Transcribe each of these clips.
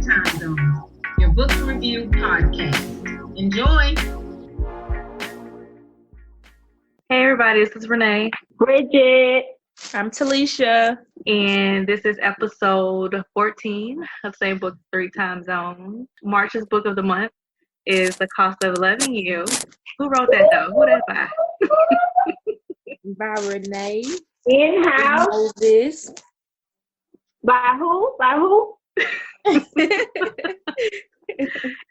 Time Zones, your book review podcast. Enjoy. Hey everybody, this is Renee. Bridget. I'm Talisha, and this is episode 14 of Same Book, Three Time Zones. March's book of the month is The Cost of Loving You. Who wrote that though? Who that by? By Renee. In-house. This. By who? By who?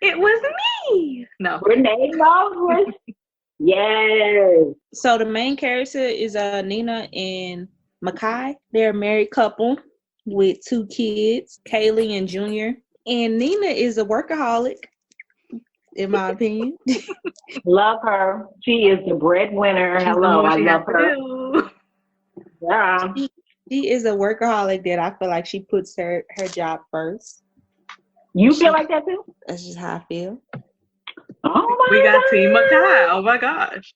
It was me. No. Renee Moses. Yes. So the main character is Nina and Makai. They're a married couple with 2 kids, Kaylee and Junior. And Nina is a workaholic, in my opinion. Love her. She is the breadwinner. Hello, I love her. Yeah. She is a workaholic that I feel like she puts her job first. You feel like that too? That's just how I feel. Oh my We got God. Team Makai. Oh my gosh.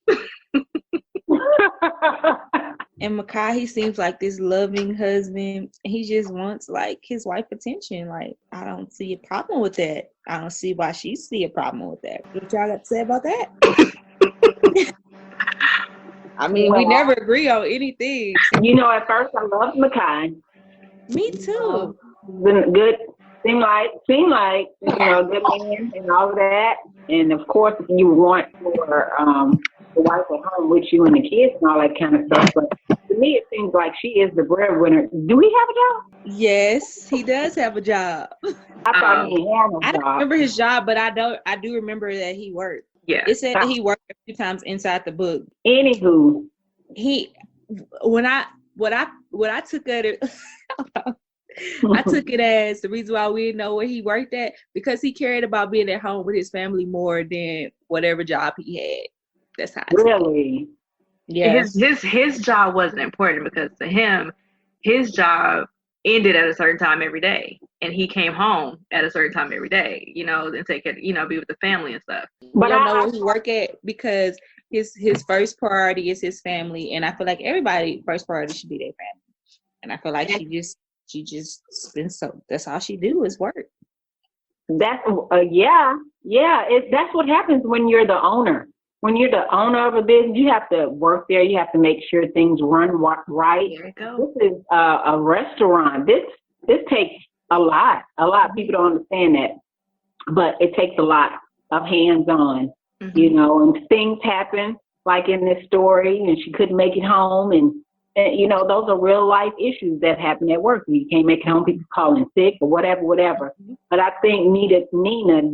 And Makai, he seems like this loving husband. He just wants like his wife attention. Like, I don't see a problem with that. I don't see why she see a problem with that. What y'all got to say about that? I mean, we never agree on anything. You know, at first I loved Makai. Me too. Been good. Seemed like you know, good man and all of that. And of course, you want for the wife at home with you and the kids and all that kind of stuff. But to me, it seems like she is the breadwinner. Do he have a job? Yes, he does have a job. I thought he had a I don't job. remember his job, but I do remember that he worked. Yeah. It said that he worked a few times inside the book. Anywho, What I took at it, I took it as the reason why we didn't know where he worked at, because he cared about being at home with his family more than whatever job he had. That's how. Really? Yeah. His job wasn't important because to him, his job ended at a certain time every day, and he came home at a certain time every day. You know, and take it. You know, be with the family and stuff. But I don't know where he work at because his first priority is his family, and I feel like everybody's first priority should be their family. And I feel like she just spends that's all she do is work. That's that's what happens when you're the owner. When you're the owner of a business, you have to work there. You have to make sure things run right. There you go. This is a restaurant. This takes a lot. A lot of people don't understand that, but it takes a lot of hands-on. Mm-hmm. You know, and things happen like in this story, and she couldn't make it home, and you know, those are real life issues that happen at work. You can't make it home, people calling sick or whatever. Mm-hmm. But I think Nina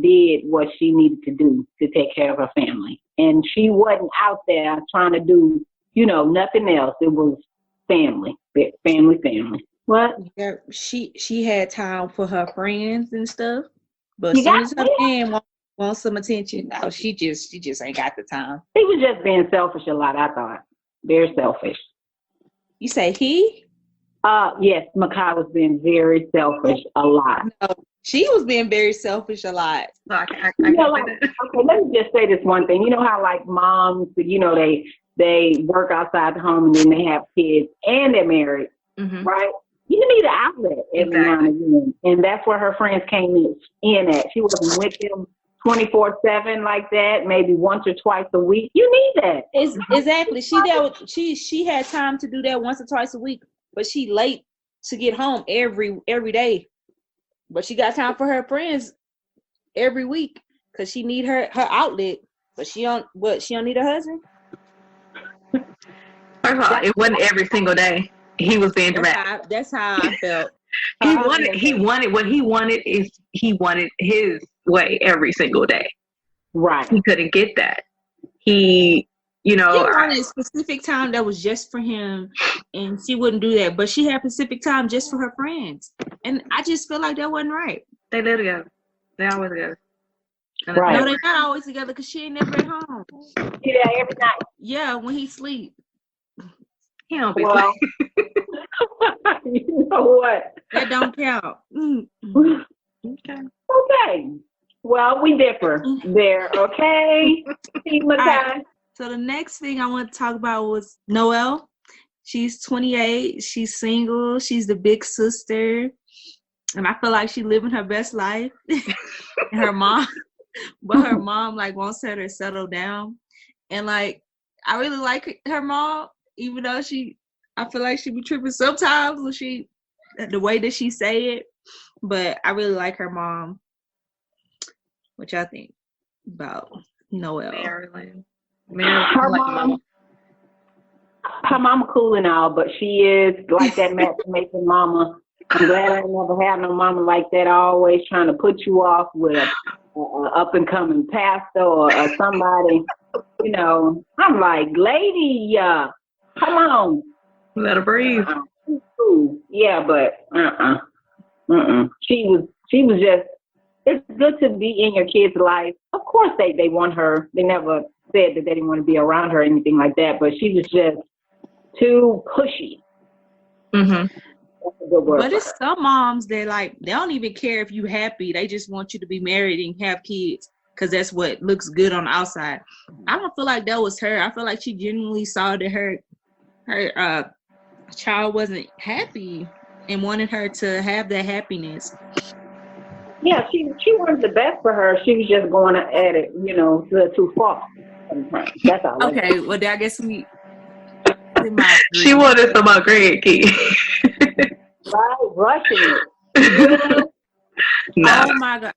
did what she needed to do to take care of her family. And she wasn't out there trying to do, you know, nothing else. It was family. What? Yeah, she had time for her friends and stuff, but as soon as her man wants some attention, no, she just ain't got the time. He was just being selfish a lot, I thought. Very selfish. You say he? Yes, Makai was being very selfish a lot. No, she was being very selfish a lot. So I Okay, let me just say this one thing. You know how like moms, you know, they work outside the home and then they have kids and they're married, Mm-hmm. right? You need an outlet every now and again. And that's where her friends came in at. She wasn't with them 24/7 like that, maybe once or twice a week. You need that. Exactly. She had time to do that once or twice a week, but she late to get home every day. But she got time for her friends every week because she need her outlet. But she don't need a husband. First of all, it wasn't every single day. He was being direct. That's how I felt. He wanted his way every single day. Right. He couldn't get that. He wanted a specific time that was just for him, and she wouldn't do that. But she had specific time just for her friends, and I just feel like that wasn't right. They live together. They always together. Right. No, they're not always together because she ain't never at home. Yeah, every night. Yeah, when he sleep. He don't be Well, you know what? That don't count. Okay. Well, we differ there, okay? Right. So the next thing I want to talk about was Noelle. She's 28. She's single. She's the big sister. And I feel like she living her best life. And her mom like wants her to settle down. And like I really like her mom, even though I feel like she be tripping sometimes when the way that she say it. But I really like her mom. What y'all think about Noelle? Marilyn. Her mama cool and all, but she is like that matchmaking mama. I'm glad I never had no mama like that, always trying to put you off with a up and coming pastor or somebody. You know, I'm like, lady, come on. Let her breathe. Cool. Yeah, but She was just. It's good to be in your kid's life. Of course, they want her. They never said that they didn't want to be around her or anything like that. But she was just too pushy. Mm-hmm. But it's some moms that like they don't even care if you happy. They just want you to be married and have kids because that's what looks good on the outside. I don't feel like that was her. I feel like she genuinely saw that her child wasn't happy and wanted her to have that happiness. Yeah, she wanted the best for her. She was just going at it, too far. That's all. Okay, well, I guess she wanted some upgrade kid. Right, rushing it. No. Oh my God.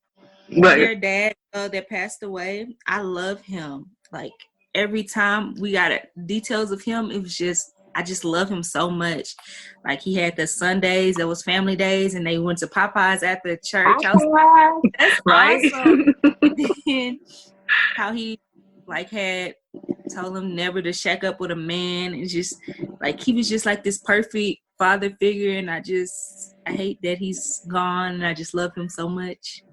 But their dad that passed away, I love him. Like every time we got details of him, it was just I just love him so much. Like he had the Sundays, there was family days, and they went to Popeyes after church. I was like, that's right? awesome. And then how he like had told him never to shack up with a man, and just like he was just like this perfect father figure, and I hate that he's gone, and I just love him so much.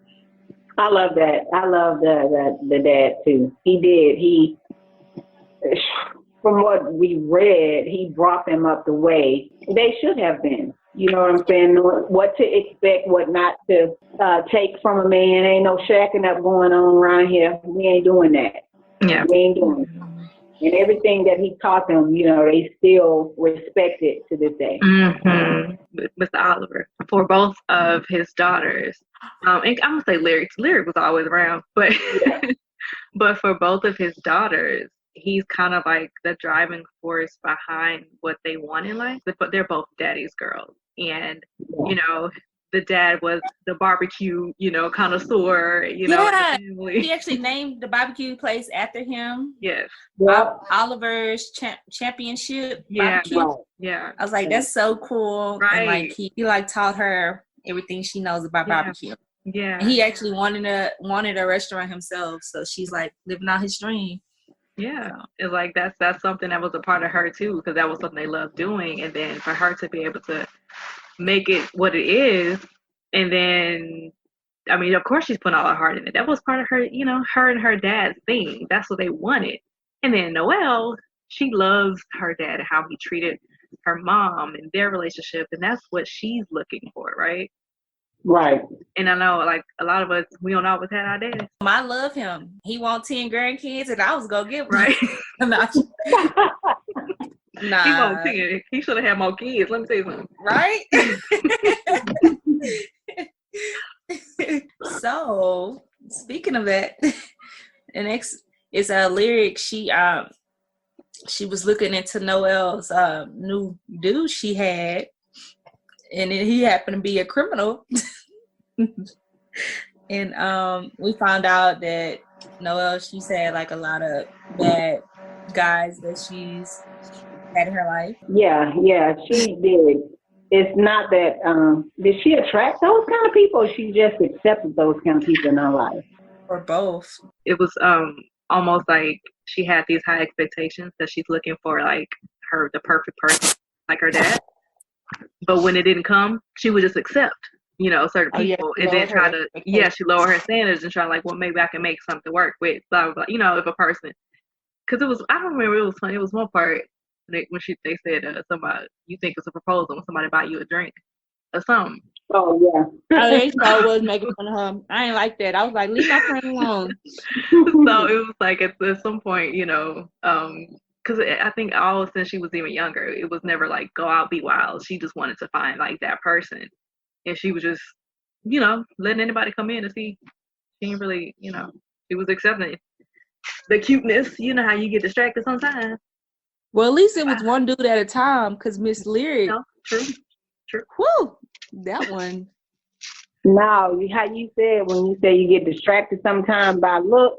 I love that. I love the dad too. He did. He, from what we read, he brought them up the way they should have been. You know what I'm saying? What to expect, what not to take from a man. Ain't no shacking up going on around here. We ain't doing that. Yeah. We ain't doing it. And everything that he taught them, they still respect it to this day. Mm-hmm. Mr. Oliver, for both of his daughters, and I'm gonna say Lyric was always around, but Yeah. but for both of his daughters, he's kind of like the driving force behind what they want in life. But they're both daddy's girls, and the dad was the barbecue, connoisseur, in the family. He actually named the barbecue place after him. Yes. Yep. Oliver's championship Yeah. barbecue. Right. Yeah. I was like, that's so cool. Right. And like he like taught her everything she knows about barbecue. Yeah. And he actually wanted a restaurant himself, so she's like living out his dream. Yeah, it's like that's something that was a part of her too, because that was something they loved doing, and then for her to be able to make it what it is, and then I mean, of course she's putting all her heart in it. That was part of her, her and her dad's thing. That's what they wanted. And then Noelle, she loves her dad and how he treated her mom and their relationship, and that's what she's looking for, right? Right. And I know, like, a lot of us, we don't always have our daddies. I love him. He wants 10 grandkids, and I was gonna give him. Right? Nah. He wants 10. He should have had more kids. Let me tell you something. Right? So, speaking of that, the next is a Lyric. She was looking into Noelle's new dude she had, and he happened to be a criminal. And we found out that Noelle, she's had like a lot of bad guys that she's had in her life. Yeah, she did. It's not that, did she attract those kind of people, or she just accepted those kind of people in her life? Or both. It was almost like she had these high expectations that she's looking for, like, the perfect person, like her dad. But when it didn't come, she would just accept, certain people, and then try to, she lower her standards and try like, well, maybe I can make something work with, blah, blah, blah, if a person, because it was, I don't remember, it was funny, it was one part when they said somebody, you think it's a proposal when somebody buy you a drink or something. Oh, yeah. They thought it was making fun of her. I ain't like that. I was like, leave my friend alone. So it was like at some point, because I think all since she was even younger, it was never like go out, be wild. She just wanted to find like that person. And she was just letting anybody come in and see. She didn't really, she was accepting the cuteness. You know how you get distracted sometimes. Well, at least it was one dude at a time, because Miss Lyric. No, true. Whew, that one. No, how you said when you say you get distracted sometimes by look,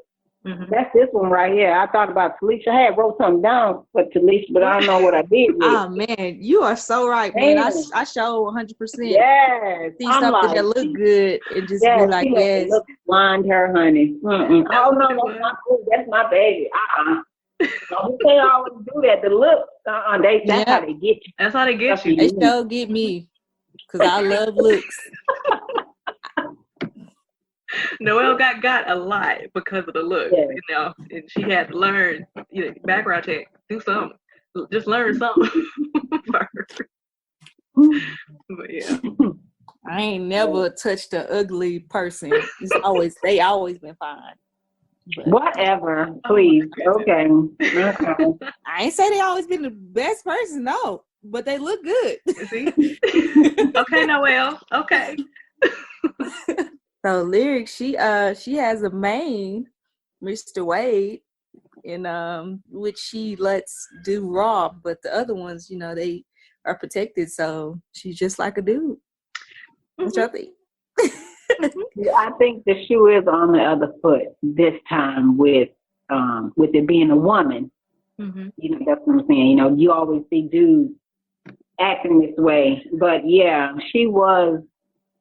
that's this one right here. I thought about Talisha. I had wrote something down for Talisha, but I don't know what I did with it. Oh, man, you are so right, man. I show 100%. Yes. See something like, that look good and just be like, yes. Look blind her, honey. Oh, no, that's not good. That's my baby. They always do that. The look, that's how they get you. That's how they get you. They still get me, because I love looks. Noelle got a lot because of the look, and she had to learn, background check, do something, just learn something first. But yeah, I ain't never touched an ugly person. They always been fine. But, whatever, please. Okay. I ain't say they always been the best person, no, but they look good. See? Okay, Noelle. Okay. So Lyric, she has a main, Mr. Wade, in which she lets do raw, but the other ones, they are protected, so she's just like a dude. What y'all think? I think the shoe is on the other foot this time with it being a woman. That's what I'm saying. You always see dudes acting this way, but yeah, she was.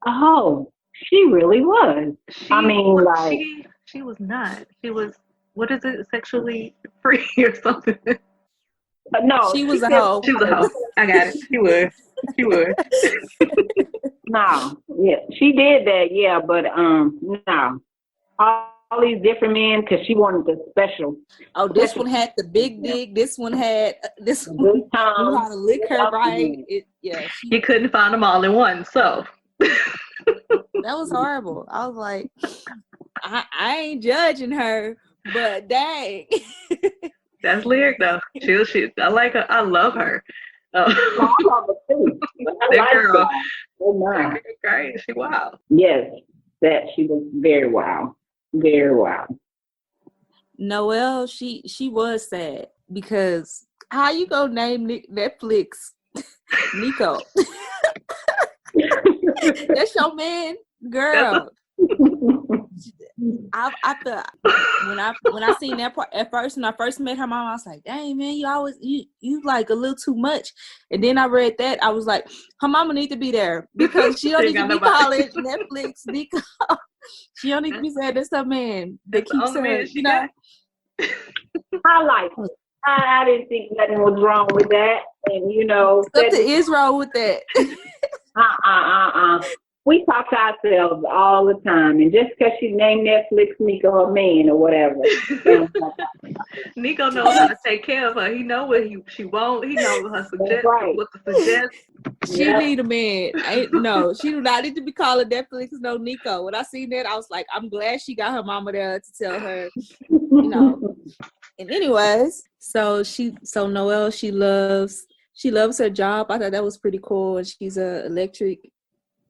Oh. She really was. She was not. She was, what is it, sexually free or something? No. She was a hoe. She was a hoe. I got it. She was. No. Yeah. She did that, yeah, but no. All these different men, because she wanted the special. Oh, this one had the big dick. This one had, this one knew how to lick her right. You couldn't find them all in one, so. That was horrible. I was like, I ain't judging her, but dang. That's Lyric though. She I like her. I love her. I love her too. That girl. Oh my. Great. She wild. Yes, that she was very wild. Very wild. Noelle, she was sad because how you gonna name Netflix Nico? That's your man, girl. I thought when I seen that part at first, when I first met her mom, I was like, dang man, you like a little too much. And then I read that, I was like, her mama need to be there because she don't need to be calling Netflix because she don't need to be saying that's her man that keeps her, I like it. I didn't think nothing was wrong with that, and something is wrong with that. We talk to ourselves all the time, and just because she named Netflix Nico her man or whatever. Nico knows how to take care of her. He knows what she wants. He knows what to suggest. She need a man. No, she do not need to be calling Netflix no Nico. When I seen that, I was like, I'm glad she got her mama there to tell her, And anyways, so Noelle, she loves her job. I thought that was pretty cool. And she's an electric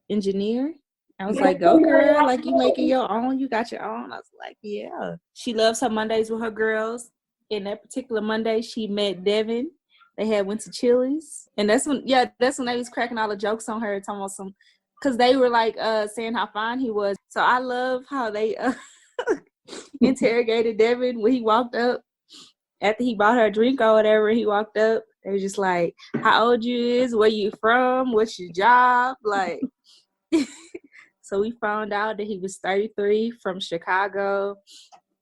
engineer. I was like, go girl, like you making your own, you got your own. I was like, yeah. She loves her Mondays with her girls. And that particular Monday, she met Devin. They went to Chili's. And that's when they was cracking all the jokes on her, talking about because they were like saying how fine he was. So I love how they interrogated Devin when he walked up. After he bought her a drink or whatever, he walked up. They were just like, how old you is? Where you from? What's your job? Like, so we found out that he was 33 from Chicago.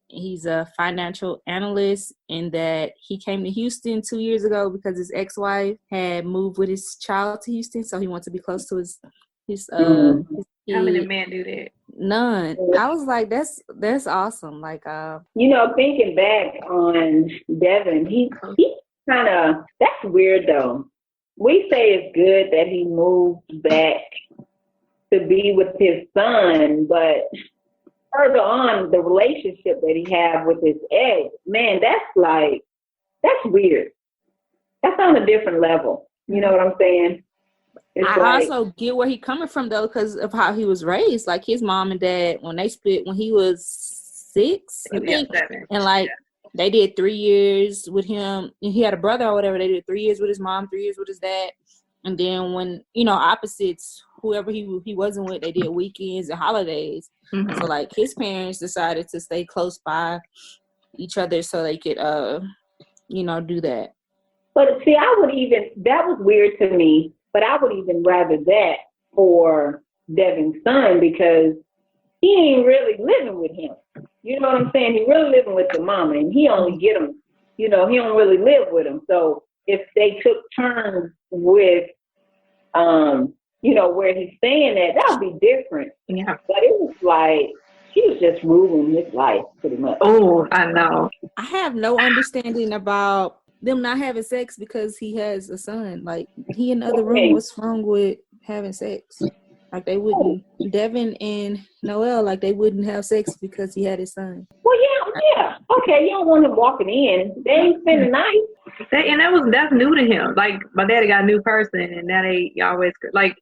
He's a financial analyst and that he came to Houston 2 years ago because his ex-wife had moved with his child to Houston. So he wants to be close to his How many men do that? None. I was like, that's awesome. Like, thinking back on Devin, he kind of, that's weird though. We say it's good that he moved back to be with his son, but further on, the relationship that he had with his ex, man, that's weird. That's on a different level. You know what I'm saying? It's I like, also get where he coming from though, because of how he was raised. Like his mom and dad, when they split when he was 6, I think, 7. and like they did 3 years with him, and he had a brother or whatever. They did 3 years with his mom, 3 years with his dad, and then when opposites, whoever he wasn't with, they did weekends and holidays. Mm-hmm. So like his parents decided to stay close by each other so they could do that. but see, that was weird to me, but I would even rather that for Devin's son because he ain't really living with him. You know what I'm saying? He really living with the mama, and he only get him, he don't really live with him. So if they took turns with, where he's staying at, that would be different. Yeah. But it was like, he was just ruling his life pretty much. Oh, I know. I have no understanding about them not having sex because he has a son. Like, he in the other room, what's wrong with having sex? Like, they wouldn't, Devin and Noel, like, they wouldn't have sex because he had his son. Well, yeah. Okay, you don't want him walking in. They ain't spend the night. That's new to him. Like, my daddy got a new person, and that ain't always good. Like,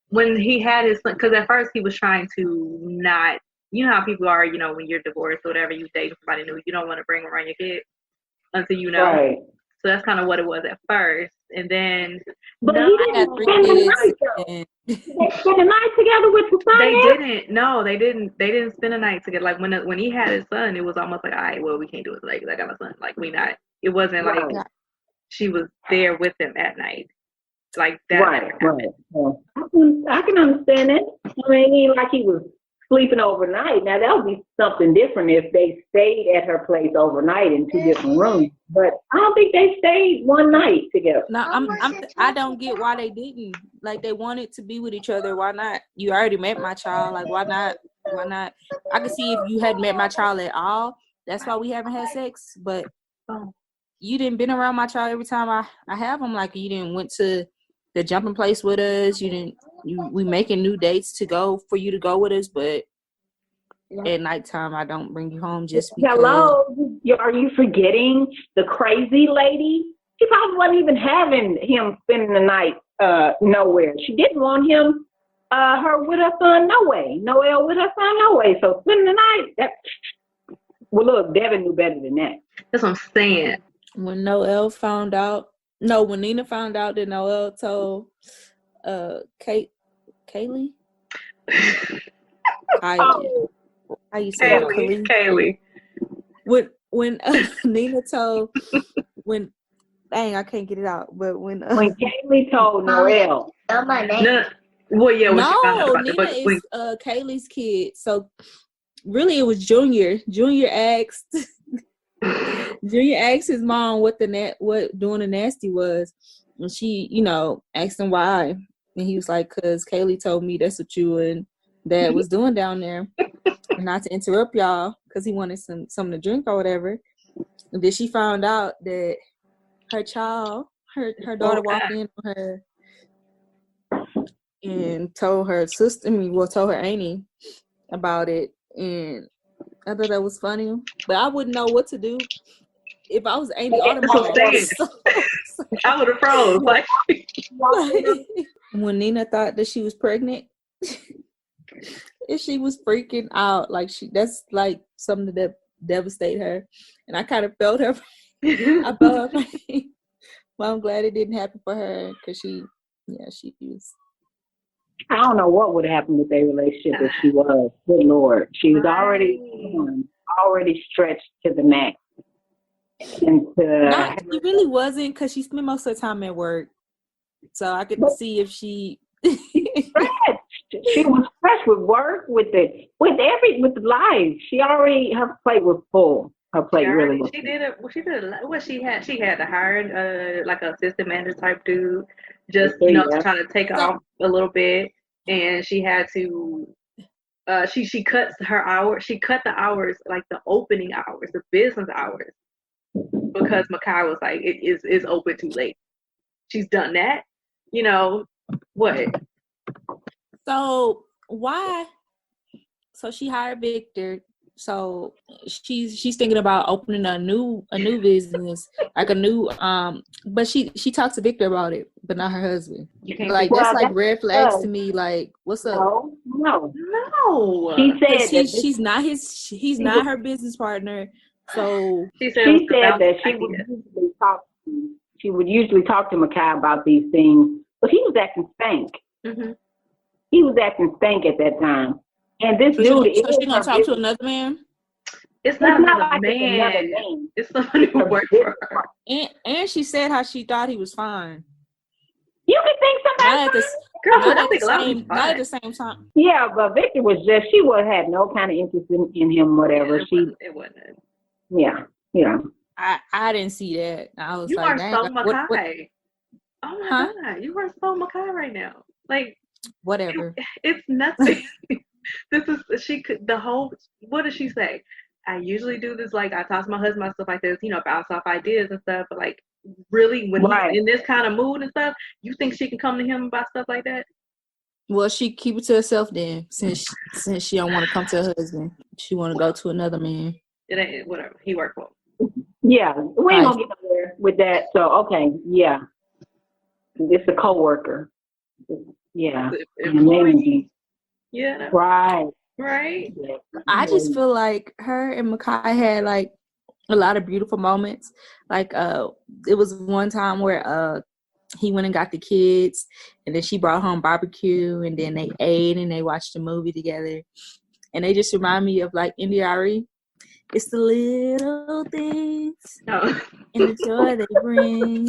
when he had his son, because at first he was trying to not, you know how people are, when you're divorced or whatever, you date somebody new, you don't want to bring around your kid until you know. Right. So that's kind of what it was at first. And then, but I got 3 kids. They spend the night together with the son. They didn't spend a night together. Like when he had his son, it was almost like, all right, well, we can't do it today because I got my son. Like it wasn't like she was there with him at night. Like that. Right. I can understand it. I mean, it ain't like he was sleeping overnight. Now that would be something different if they stayed at her place overnight in 2 different rooms. But I don't think they stayed one night together. No, I don't get why they didn't. Like, they wanted to be with each other. Why not? You already met my child. Like, why not? Why not? I could see if you hadn't met my child at all. That's why we haven't had sex. But you didn't been around my child every time I have him. Like, you didn't went to the jumping place with us. We making new dates for you to go with us, but at nighttime I don't bring you home just because. Hello, are you forgetting the crazy lady? She probably wasn't even having him spending the night nowhere. She didn't want him, her with her son, no way. Noel with her son, no way. So spending the night, look, Devin knew better than that. That's what I'm saying. When Nina found out that Noel told Kaylee. How you say it? Kaylee. When Nina told I can't get it out. But when Kaylee told Noel, Nina is Kaylee's kid. So really, it was Junior. Junior asked his mom what doing the nasty was, and she, asked him why, and he was like, "Cause Kaylee told me that's what you and Dad was doing down there." And not to interrupt y'all, cause he wanted something to drink or whatever. And then she found out that her child, her daughter walked in on her and told her sister, told her auntie about it, and I thought that was funny, but I wouldn't know what to do if I was Auntie Autumn. I would have froze. Like, when Nina thought that she was pregnant, and she was freaking out. Like, that's like something that devastated her, and I kind of felt her. I felt her pain. Well, I'm glad it didn't happen for her because she was. I don't know what would happen with their relationship if she was. Good Lord. She was already stretched to the max. She really wasn't, because she spent most of the time at work. So I could see if she... She was fresh with work, with life. Her plate was full. Her plate really was. She did it. What she had to hire like an assistant manager type dude, just to try to take off a little bit, and she had to. She cuts her hours. She cut the hours, like the opening hours, the business hours, because Makai was like, it's open too late. She's done that. What? So why? So she hired Victor. So she's thinking about opening a new business, like a new but she talked to Victor about it, but not her husband. You can't Like, be- that's Well, like red flags to me. Like, what's up? No. No. She said Because that she's not he's not her business partner. So She said, it was she said that about she would usually talk to Makai about these things, but he was acting stank. Mm-hmm. He was acting stank at that time. And this dude so is she gonna talk to another man? It's It's not not another like it's another man. man. It's somebody who worked for her. And she said how she thought he was fine. You can think Not at somebody. the Girl, not I at think the a lot of same people not at fine. the same time. Yeah, but Victor was just, she would have no kind of interest in him, whatever. Yeah, it wasn't. Yeah. I didn't see that. I was You like, are dang, so what, Makai. Oh my God, you are so Makai right now. Like, whatever. it's nothing. This is, she could, the whole, what does she say? I usually do this, like, I talk to my husband about stuff like this, bounce off ideas and stuff, but like, really, when Right. he's in this kind of mood and stuff, you think she can come to him about stuff like that? Well, she keep it to herself then, since she don't want to come to her husband. She want to go to another man. It ain't, whatever, he worked for him. Yeah, we ain't gonna get nowhere with that. So, okay, yeah. It's a coworker. Yeah. Employee. Yeah. Right. Right? Yeah. I just feel like her and Makai had like a lot of beautiful moments. Like it was one time where he went and got the kids, and then she brought home barbecue, and then they ate and they watched a movie together, and they just remind me of like India.Arie. It's the little things and the joy they bring.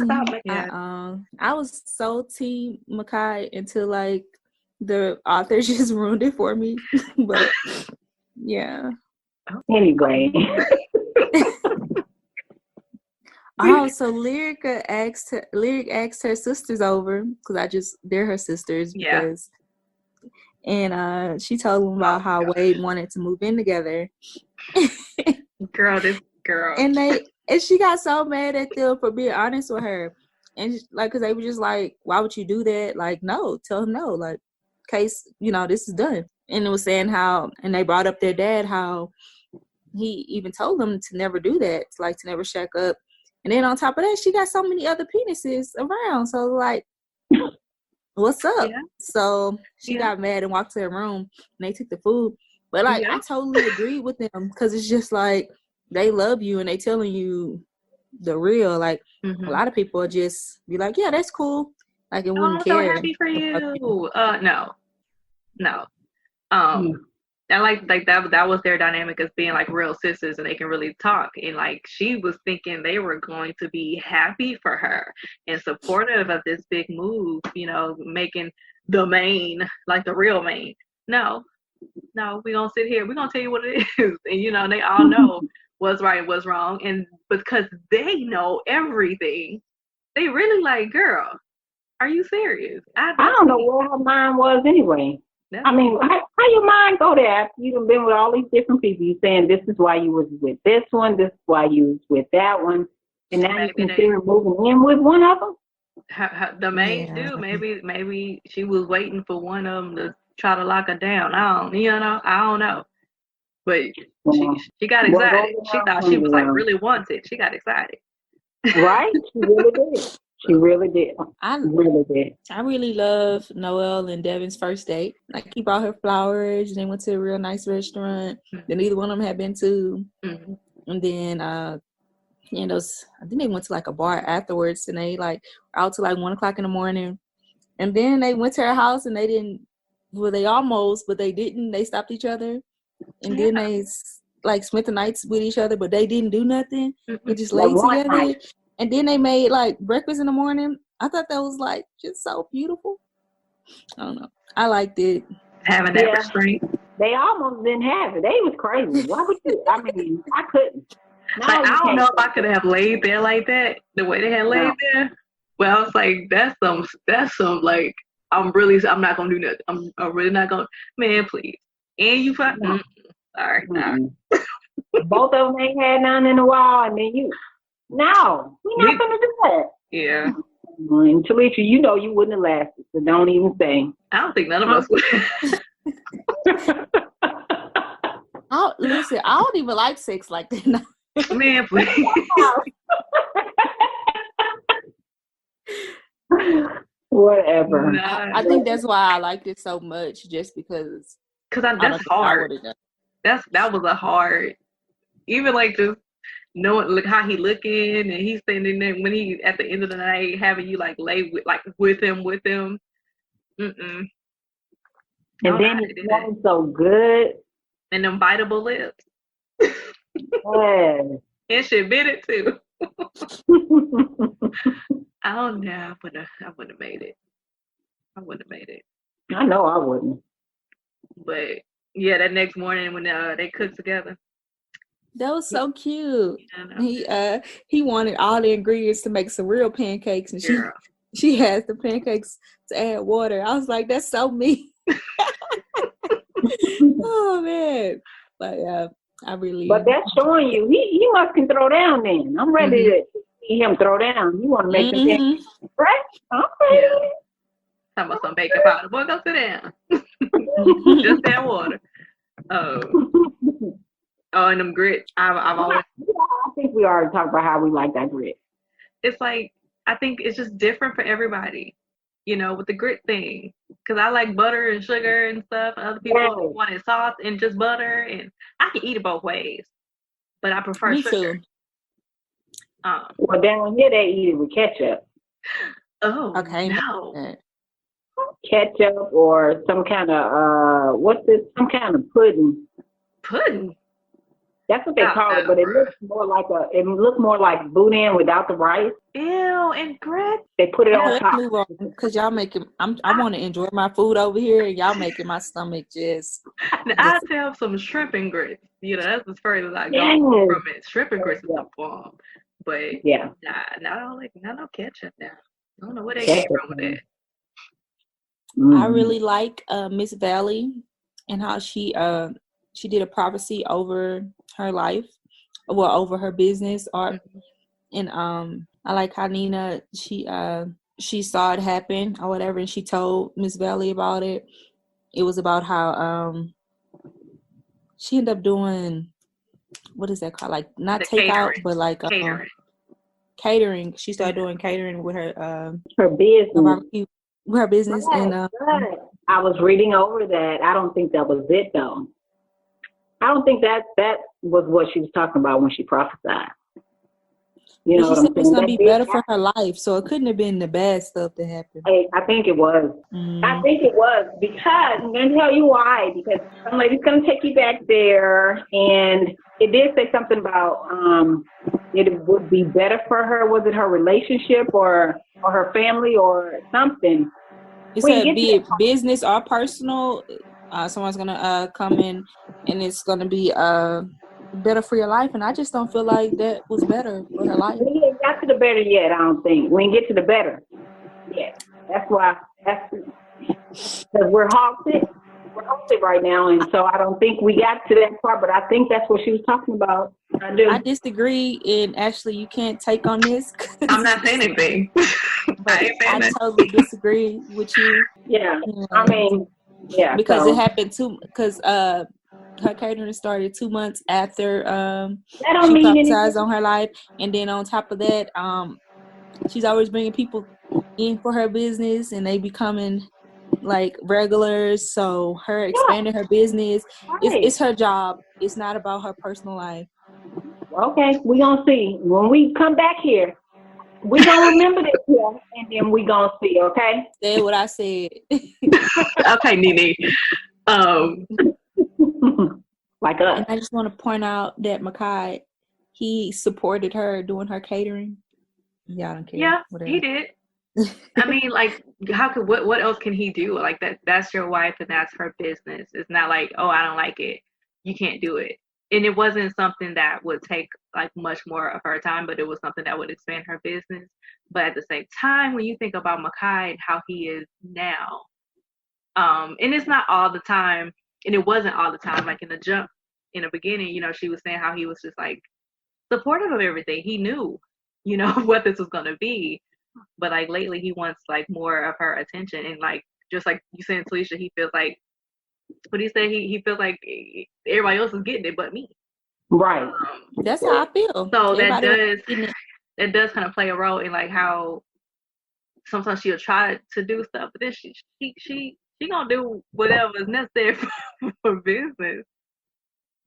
I was so team Makai until like the author just ruined it for me. But yeah. Anyway. So Lyric asked her sisters over because they're her sisters. Because, and she told them about how Wade wanted to move in together. This girl. And she got so mad at them for being honest with her. And like, cause they were just like, why would you do that? Like, no, tell him no. Like, case, this is done. And it was saying how, and they brought up their dad, how he even told them to never do that, like to never shack up. And then on top of that, she got so many other penises around. So like, what's up? Yeah. So she got mad and walked to her room, and they took the food. But like, I totally agree with them, because it's just like, they love you and they telling you the real. Like, a lot of people just be like, yeah, that's cool. Like, it wouldn't care. I'm so happy for you. No. And like that was their dynamic as being like real sisters, and they can really talk. And like, she was thinking they were going to be happy for her and supportive of this big move, making the main like the real main. No, we're gonna sit here, we're gonna tell you what it is. And they all know what's right, what's wrong. And because they know everything, they really like, girl, are you serious? I don't know where her mind was anyway. I mean, how your mind go there after you've been with all these different people? You saying this is why you was with this one, this is why you was with that one, and now you consider moving in with one of them? The main dude, maybe she was waiting for one of them to try to lock her down. I don't know. But she got excited. She thought she was like really wanted. She got excited. Right? She really did. She really did. I really love Noel and Devin's first date. Like, he brought her flowers, and they went to a real nice restaurant that neither one of them had been to. Mm-hmm. And then, I think they went to like a bar afterwards, and they like out till like 1:00 in the morning. And then they went to her house, and they didn't. They stopped each other, and then they like spent the nights with each other, but they didn't do nothing. They just laid together. And then they made like breakfast in the morning. I thought that was like just so beautiful. I don't know. I liked it. Having that restraint. They almost didn't have it. They was crazy. Why would you? I mean, I couldn't. I don't know if I could have laid there like that, the way they had laid there. Well, it's like, that's some like, I'm not gonna do nothing. I'm really not gonna, man, please. And you find, all right. Both of them ain't had none in a while, and then you. No, we're not going to do that. Yeah. And Talisha, you wouldn't have lasted, so don't even say. I don't think none of us would. Listen, I don't even like sex like that. Man, please. Whatever. Nah. I think that's why I liked it so much, just because Cause that's hard. That was a hard. Even like just knowing look how he looking and he's standing there when he at the end of the night having you like lay with him. Mm-mm. And then it's smelling so good. And them biteable lips. Yes. And she bit it too. I don't know. I wouldn't have made it. I know I wouldn't. But yeah, that next morning when they cooked together. That was so cute. He wanted all the ingredients to make some real pancakes, and she has the pancakes to add water. I was like, that's so me. Oh man. But I really. But that's showing you he must can throw down then. I'm ready to see him throw down. You want to make some pancakes fresh? I'm ready. Yeah. Talking about some baking powder. Boy, go sit down. Just add water. Oh, and them grits. I've always. I think we already talked about how we like that grit. It's like I think it's just different for everybody, with the grit thing. Because I like butter and sugar and stuff. Other people wanted sauce and just butter, and I can eat it both ways. But I prefer sugar. Me too. Well, down here they eat it with ketchup. Oh, okay. No. Ketchup or some kind of some kind of pudding. Pudding. That's what they call it, but it looks more like boudin without the rice. Ew, and grits. They put it on top. Because y'all making, I want to enjoy my food over here, and y'all making my stomach just. I have some shrimp and grits. That's as far as I go from it. Shrimp and grits is the bomb, but not no ketchup now. I don't know what they get wrong with that. I really like Miss Valley and how she did a prophecy over her life, over her business art, and I like how Nina she saw it happen or whatever, and she told Miss Valley about it. It was about how she ended up doing, what is that called? Like not takeout, but like catering. She started doing catering with her business. Her business, right, and I was reading over that. I don't think that was it though. I don't think that was what she was talking about when she prophesied. You know she what said I'm saying? It's gonna be better for her life, so it couldn't have been the bad stuff that happened. I think it was. I think it was because I'm gonna tell you why. Because some lady's gonna take you back there, and it did say something about it would be better for her. Was it her relationship or her family or something? It said be it business or personal. Someone's gonna come in, and it's gonna be better for your life. And I just don't feel like that was better for her life. We ain't got to the better yet. I don't think we ain't get to the better yet. That's why. That's because we're halted. We're halted right now, and so I don't think we got to that part. But I think that's what she was talking about. I do. I disagree, and actually, you can't take on this. I'm not saying anything. I totally disagree with you. Yeah, I mean, yeah, because it happened because her catering started 2 months after she prophesied on her life, and then on top of that, she's always bringing people in for her business, and they becoming like regulars. So her expanding her business, it's her job. It's not about her personal life. Okay, we gonna see when we come back here. We gonna remember this here, and then we gonna see. Okay. Say what I said. Okay, Nene. Like us. And I just want to point out that Makai, he supported her doing her catering. Y'all don't care. Yeah, whatever. He did. I mean, like, what else can he do? Like that's your wife and that's her business. It's not like, oh, I don't like it, you can't do it. And it wasn't something that would take like much more of her time, but it was something that would expand her business. But at the same time, when you think about Makai and how he is now, and it's not all the time, and it wasn't all the time, like in the beginning, she was saying how he was just like supportive of everything. He knew, what this was going to be. But like lately he wants like more of her attention, and like just like you said, Talisha, he feels like what do you say? He feels like everybody else is getting it but me. Right. That's how I feel. So that does kind of play a role in like how sometimes she'll try to do stuff, but then she gonna do whatever is necessary for business.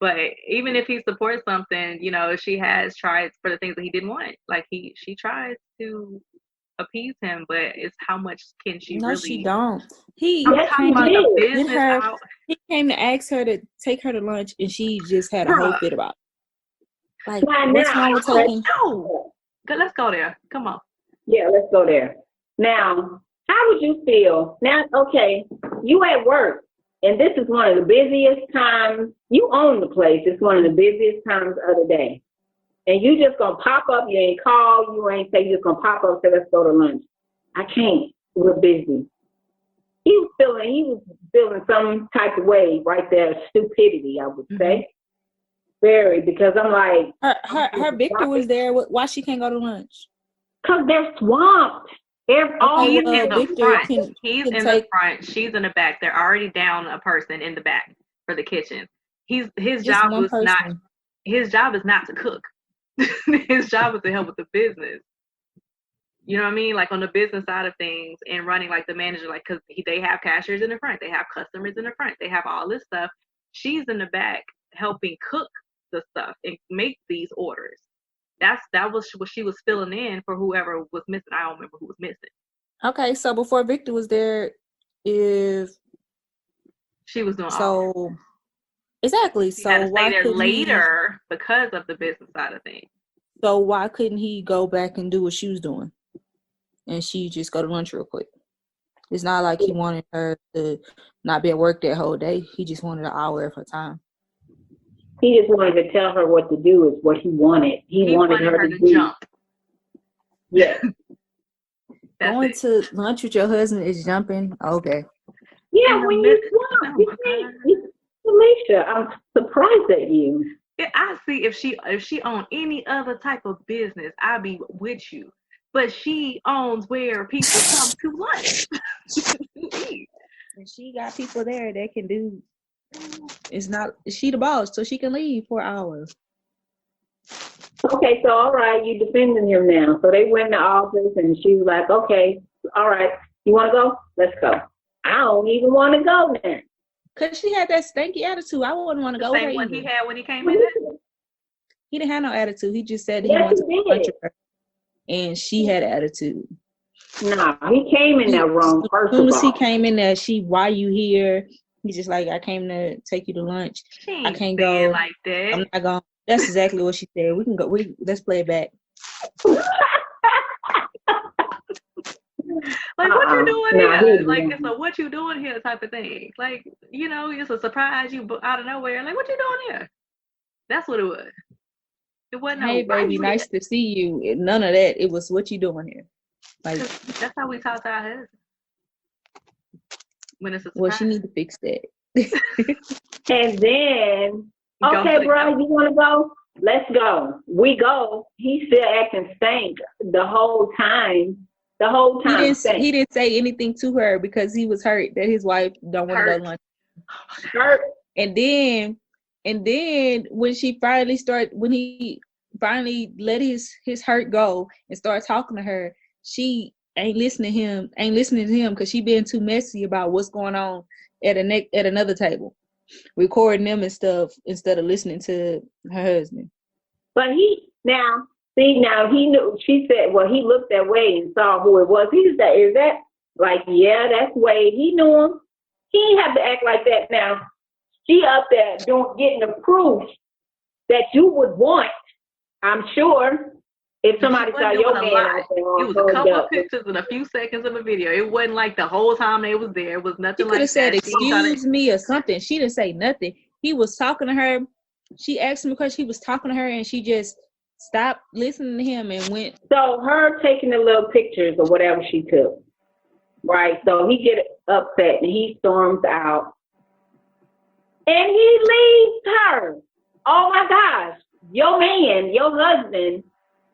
But even if he supports something, you know, she has tried for the things that he didn't want. Like she tries to appease him, but it's how much can she No, really? she don't. He Yes, talking came about to the get business her. out. He came to ask her to take her to lunch, and she just had a whole Bruh. fit about it. Like, Why what's now? wrong with taking? No. Let's go there. Come on. Yeah, let's go there. Now, how would you feel? Now, okay, you at work, and this is one of the busiest times. You own the place. It's one of the busiest times of the day. And you just going to pop up. You ain't call. You ain't say you're going to pop up and say, let's go to lunch. I can't. We're busy. He was feeling some type of way right there. Stupidity, I would say. Very, because I'm like. Her Victor was there. Why she can't go to lunch? Because they're swamped. He's well, in the Victor front. can The front. She's in the back. They're already down a person in the back for the kitchen. His job was not. His job is not to cook. His job is to help with the business. You know what I mean? Like on the business side of things and running like the manager, like because they have cashiers in the front, they have customers in the front, they have all this stuff. She's in the back helping cook the stuff and make these orders. That was what she was filling in for whoever was missing. I don't remember who was missing. Okay, so before Victor was there, if she was doing exactly, she so had to why stay there couldn't later because of the business side of things. So why couldn't he go back and do what she was doing, and she just go to lunch real quick? It's not like he wanted her to not be at work that whole day. He just wanted an hour of her time. He just wanted to tell her what to do is what he wanted. He wanted her to jump. Yeah. Going to lunch with your husband is jumping. Okay. Yeah, when you jump, Alicia, I'm surprised at you. Yeah, I see if she owned any other type of business, I'd be with you. But she owns where people come to lunch. And she got people there that can do. It's not. She the boss, so she can leave for hours. Okay, so all right, you defending him now. So they went in the office, and she was like, "Okay, all right, you want to go? Let's go." I don't even want to go now. Cause she had that stanky attitude. I wouldn't want to go. Same one he had when he came in. He didn't have no attitude. He just said he wanted to lunch with her, and she had an attitude. No, he came in there wrong. First as soon of as all, he came in there, why you here? He's just like, I came to take you to lunch. I can't go like that. I'm not going. That's exactly what she said. We can go. Let's play it back. Like, what you doing here? Like, it's a what you doing here type of thing. Like, you know, it's a surprise you out of nowhere. Like, what you doing here? That's what it was. It wasn't. Hey, baby, nice to see you. None of that. It was what you doing here. Like, that's how we talk to our husbands. When it's a surprise. Well, she need to fix that. And then, okay, bro, you want to go? Let's go. We go. He's still acting stank the whole time. He didn't say anything to her because he was hurt that his wife don't want to go to lunch. Hurt. And then when he finally let his hurt go and start talking to her, she ain't listening to him because she being too messy about what's going on at another table, recording them and stuff instead of listening to her husband. But he knew. She said, well, he looked that way and saw who it was. He said, is that like, yeah, that's Wade. He knew him. He didn't have to act like that. Now she up there getting the proof that you would want. I'm sure. If somebody saw your man out there, it was a couple of pictures and a few seconds of a video. It wasn't like the whole time they was there. It was nothing like that. She could have said, excuse me or something. She didn't say nothing. He was talking to her. She asked him a question. He was talking to her and she just stopped listening to him and went. So her taking the little pictures or whatever she took, right? So he get upset and he storms out. And he leaves her. Oh my gosh. Your man, your husband,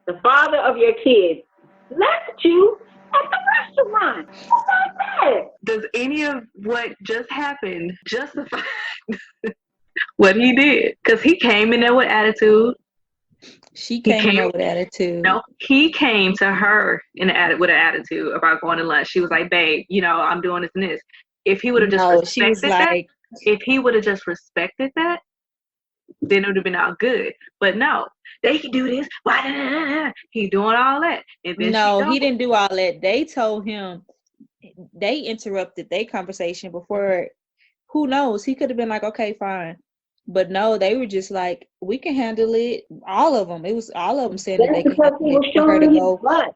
the father of your kids, left you at the restaurant. What about that? Does any of what just happened justify what he did? Because he came in there with attitude. She came in there with attitude. No, he came to her with an attitude about going to lunch. She was like, babe, I'm doing this and this. If he would have just respected that, if he would have just respected that, then it would have been all good. But no, they can do this. Why? He doing all that. And then he didn't do all that. They told him, they interrupted their conversation before. Who knows? He could have been like, okay, fine. But no, they were just like, we can handle it. All of them. It was all of them saying that they can handle it. For her to go.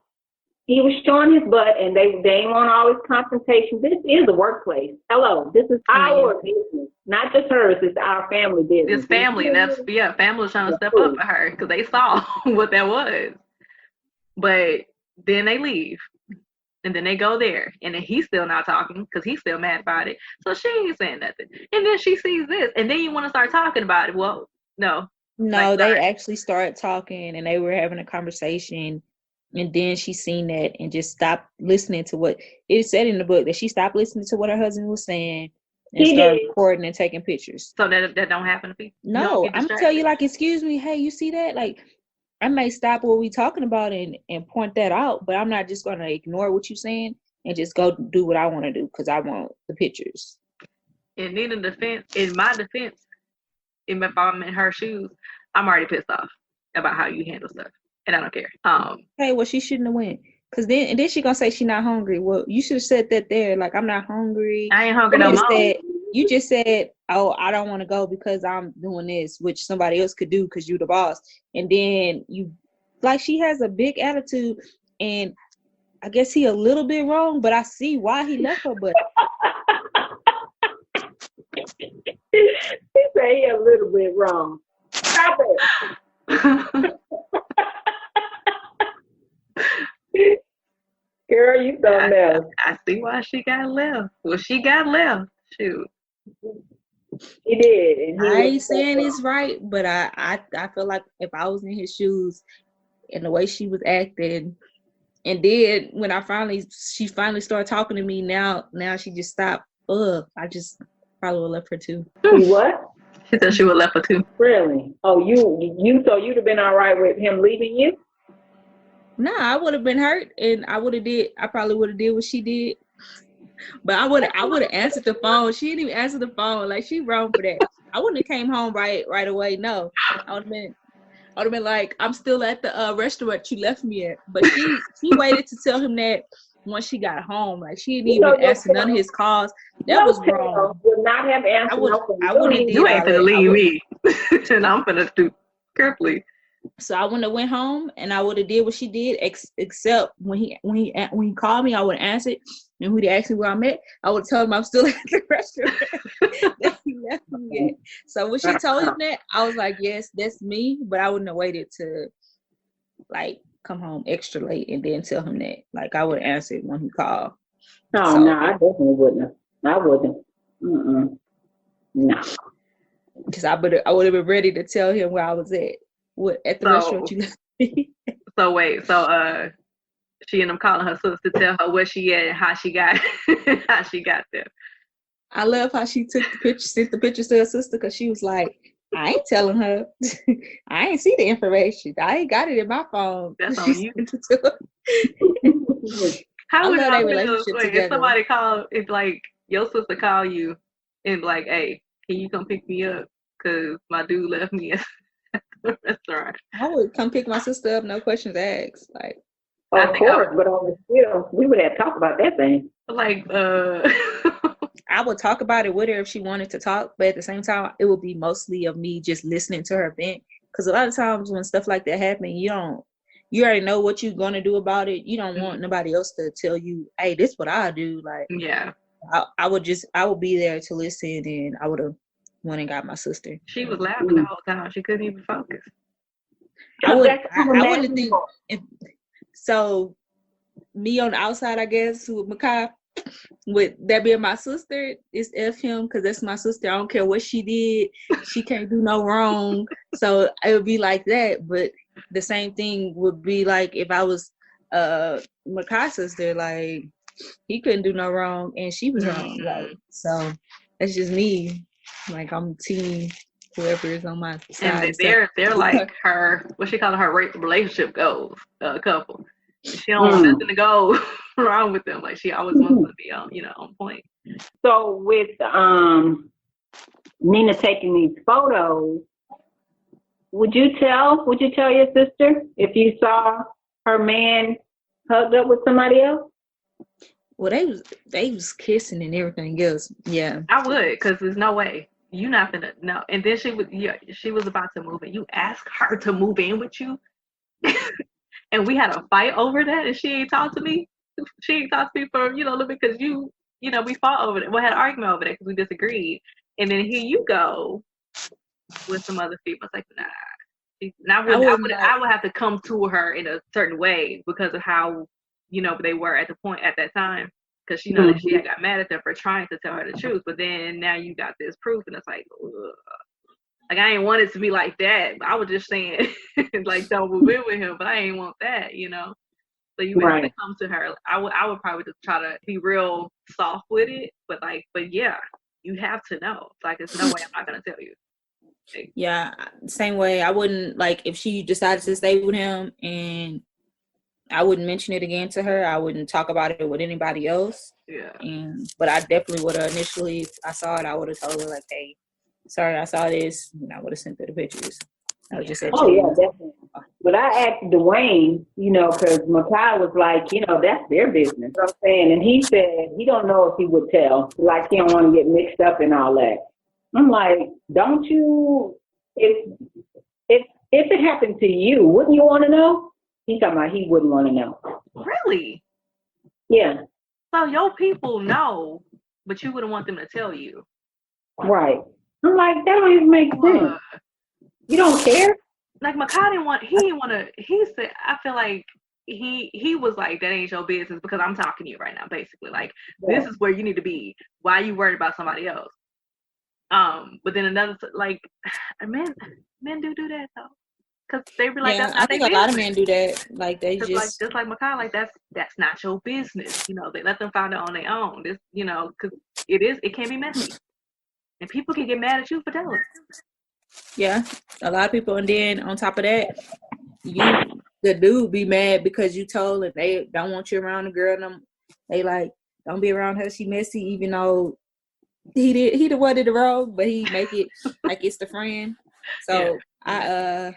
He was showing his butt, and they didn't want all this confrontation. This is a workplace. Hello, this is our business, not just hers. It's our family business. It's family. Family was trying to step up for her because they saw what that was. But then they leave, and then they go there, and then he's still not talking because he's still mad about it. So she ain't saying nothing. And then she sees this, and then you want to start talking about it. Well, no. No, they actually started talking, and they were having a conversation. And then she seen that and just stopped listening to what it said in the book, that she stopped listening to what her husband was saying and started recording and taking pictures. So that don't happen to people? No, I'm tell you, like, excuse me, hey, you see that? Like, I may stop what we talking about and point that out, but I'm not just going to ignore what you're saying and just go do what I want to do because I want the pictures. In my defense, if I'm in her shoes, I'm already pissed off about how you handle stuff. And I don't care. Hey, well, she shouldn't have went. Cause then she gonna say she's not hungry. Well, you should have said that there. Like, I'm not hungry. I ain't hungry no more. You just said, oh, I don't want to go because I'm doing this, which somebody else could do because you're the boss. And then she has a big attitude, and I guess he a little bit wrong, but I see why he left her. But he said he a little bit wrong. Stop it. Girl, you something else. I see why she got left. Well, she got left. Shoot. He did. And I ain't saying it's right, but I feel like if I was in his shoes and the way she was acting, and then when she finally started talking to me, now she just stopped. I just probably would have left her too. What? She said she would have left her too. Really? Oh, so you'd have been all right with him leaving you? Nah, I would have been hurt, and I probably would have did what she did. But I would have answered the phone. She didn't even answer the phone. Like, she wrong for that. I wouldn't have came home right away. No, I would have been like, I'm still at the restaurant you left me at. But she waited to tell him that once she got home. Like, she didn't even answer none of his calls. That was wrong. Would not have answered. I would have. You ain't gonna leave me, and I'm gonna do carefully. So I wouldn't have went home, and I would have did what she did. Except when he called me, I would have answered. And when he asked me where I'm at, I would tell him I'm still at the restaurant that he left me at. So when she told him that, I was like, yes, that's me. But I wouldn't have waited to come home extra late and then tell him that. Like, I would answer when he called. No, I definitely wouldn't have. I wouldn't. No. Because I would have been ready to tell him where I was at. At the restaurant you left me. So wait, she ended up calling her sister to tell her where she at and how she got there. I love how she took the picture, sent the pictures to her sister, because she was like, I ain't telling her. I ain't see the information. I ain't got it in my phone. That's on you. How would that relationship together? If somebody if your sister call you and be like, hey, can you come pick me up? Because my dude left me at the restaurant. I would come pick my sister up, no questions asked. Like, of course, but on the still, we would have talked about that thing. I would talk about it with her if she wanted to talk, but at the same time, it would be mostly of me just listening to her vent. Because a lot of times when stuff like that happens, you already know what you're gonna do about it. You don't want nobody else to tell you, "Hey, this is what I do." Like, yeah, I would be there to listen, and I would have went and got my sister. She was laughing the whole time. She couldn't even focus. I wouldn't think. So, me on the outside, I guess, with Makai, with that being my sister, it's F him, because that's my sister. I don't care what she did. She can't do no wrong. So, it would be like that. But the same thing would be like if I was Makai's sister, like, he couldn't do no wrong and she was wrong. Like, so, that's just me. Like, I'm team whoever is on my And side. they're like her, what she calling her relationship goals, couple. She don't want nothing to go wrong with them. Like she always wants to be on, on point. So with Nina taking these photos, would you tell your sister if you saw her man hugged up with somebody else? Well, they was kissing and everything else. Yeah, I would, because there's no way you not gonna know. And then she was about to move in. You ask her to move in with you, and we had a fight over that, and she ain't talked to me. She ain't talked to me for a little bit because we fought over it. We had an argument over that because we disagreed. And then here you go with some other people. It's like, nah. And I would have to come to her in a certain way because of how they were at that time, because that she had got mad at them for trying to tell her the truth. But then now you got this proof, and it's like, ugh. Like I ain't want it to be like that. I was just saying like don't move in with him, but I ain't want that, So you would have to come to her. I would probably just try to be real soft with it, but yeah, you have to know. It's like, there's no way I'm not gonna tell you. Yeah, same way. I wouldn't, like, if she decided to stay with him, and I wouldn't mention it again to her. I wouldn't talk about it with anybody else. Yeah. But I definitely would have initially, if I saw it, I would have told her, like, hey, sorry, I saw this. And I would have sent her the pictures. I would just said, oh, yeah, definitely. But I asked Dwayne, because Makai was like, that's their business. You know what I'm saying? And he said he don't know if he would tell. Like, he don't want to get mixed up and all that. I'm like, don't you, if it happened to you, wouldn't you want to know? He's talking about he wouldn't want to know. Really? Yeah. So your people know, but you wouldn't want them to tell you. Right. I'm like, that don't even make sense. You don't care? Like Makai he said, I feel like he was like, that ain't your business because I'm talking to you right now, basically. Like, this is where you need to be. Why are you worried about somebody else? But then another, like, men do that though, because they be like, that's not their business. I think a lot of men do that. Like, they just like Makai, like that's not your business. They let them find out on their own. This, because it can be messy, and people can get mad at you for telling. Yeah, a lot of people, and then on top of that, the dude be mad because you told, and they don't want you around the girl. They like, don't be around her. She messy, even though he the one did the wrong, but he make it like it's the friend. So yeah.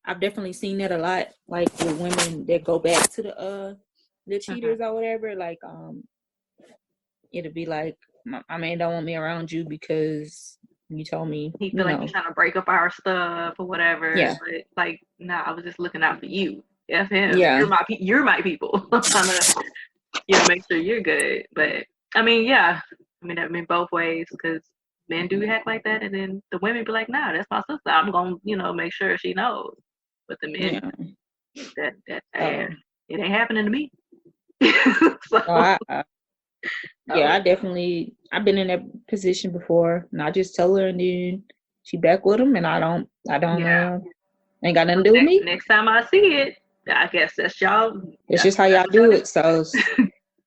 I've definitely seen that a lot, like with women that go back to the cheaters or whatever. Like it'll be like, my man don't want me around you because you told me. He feel like he's trying to break up our stuff or whatever. Yeah. But like, nah, I was just looking out for you. F him. Yeah. You're my people. I'm trying to, make sure you're good. But I mean, yeah. I mean, that mean both ways, because men do act like that, and then the women be like, nah, that's my sister. I'm gonna, make sure she knows. But the men, that it ain't happening to me. So. I definitely, I've been in that position before, and I just tell her, and then she back with him, and I don't ain't got nothing to do with me. Next time I see it, I guess that's y'all. It's just how y'all do it. So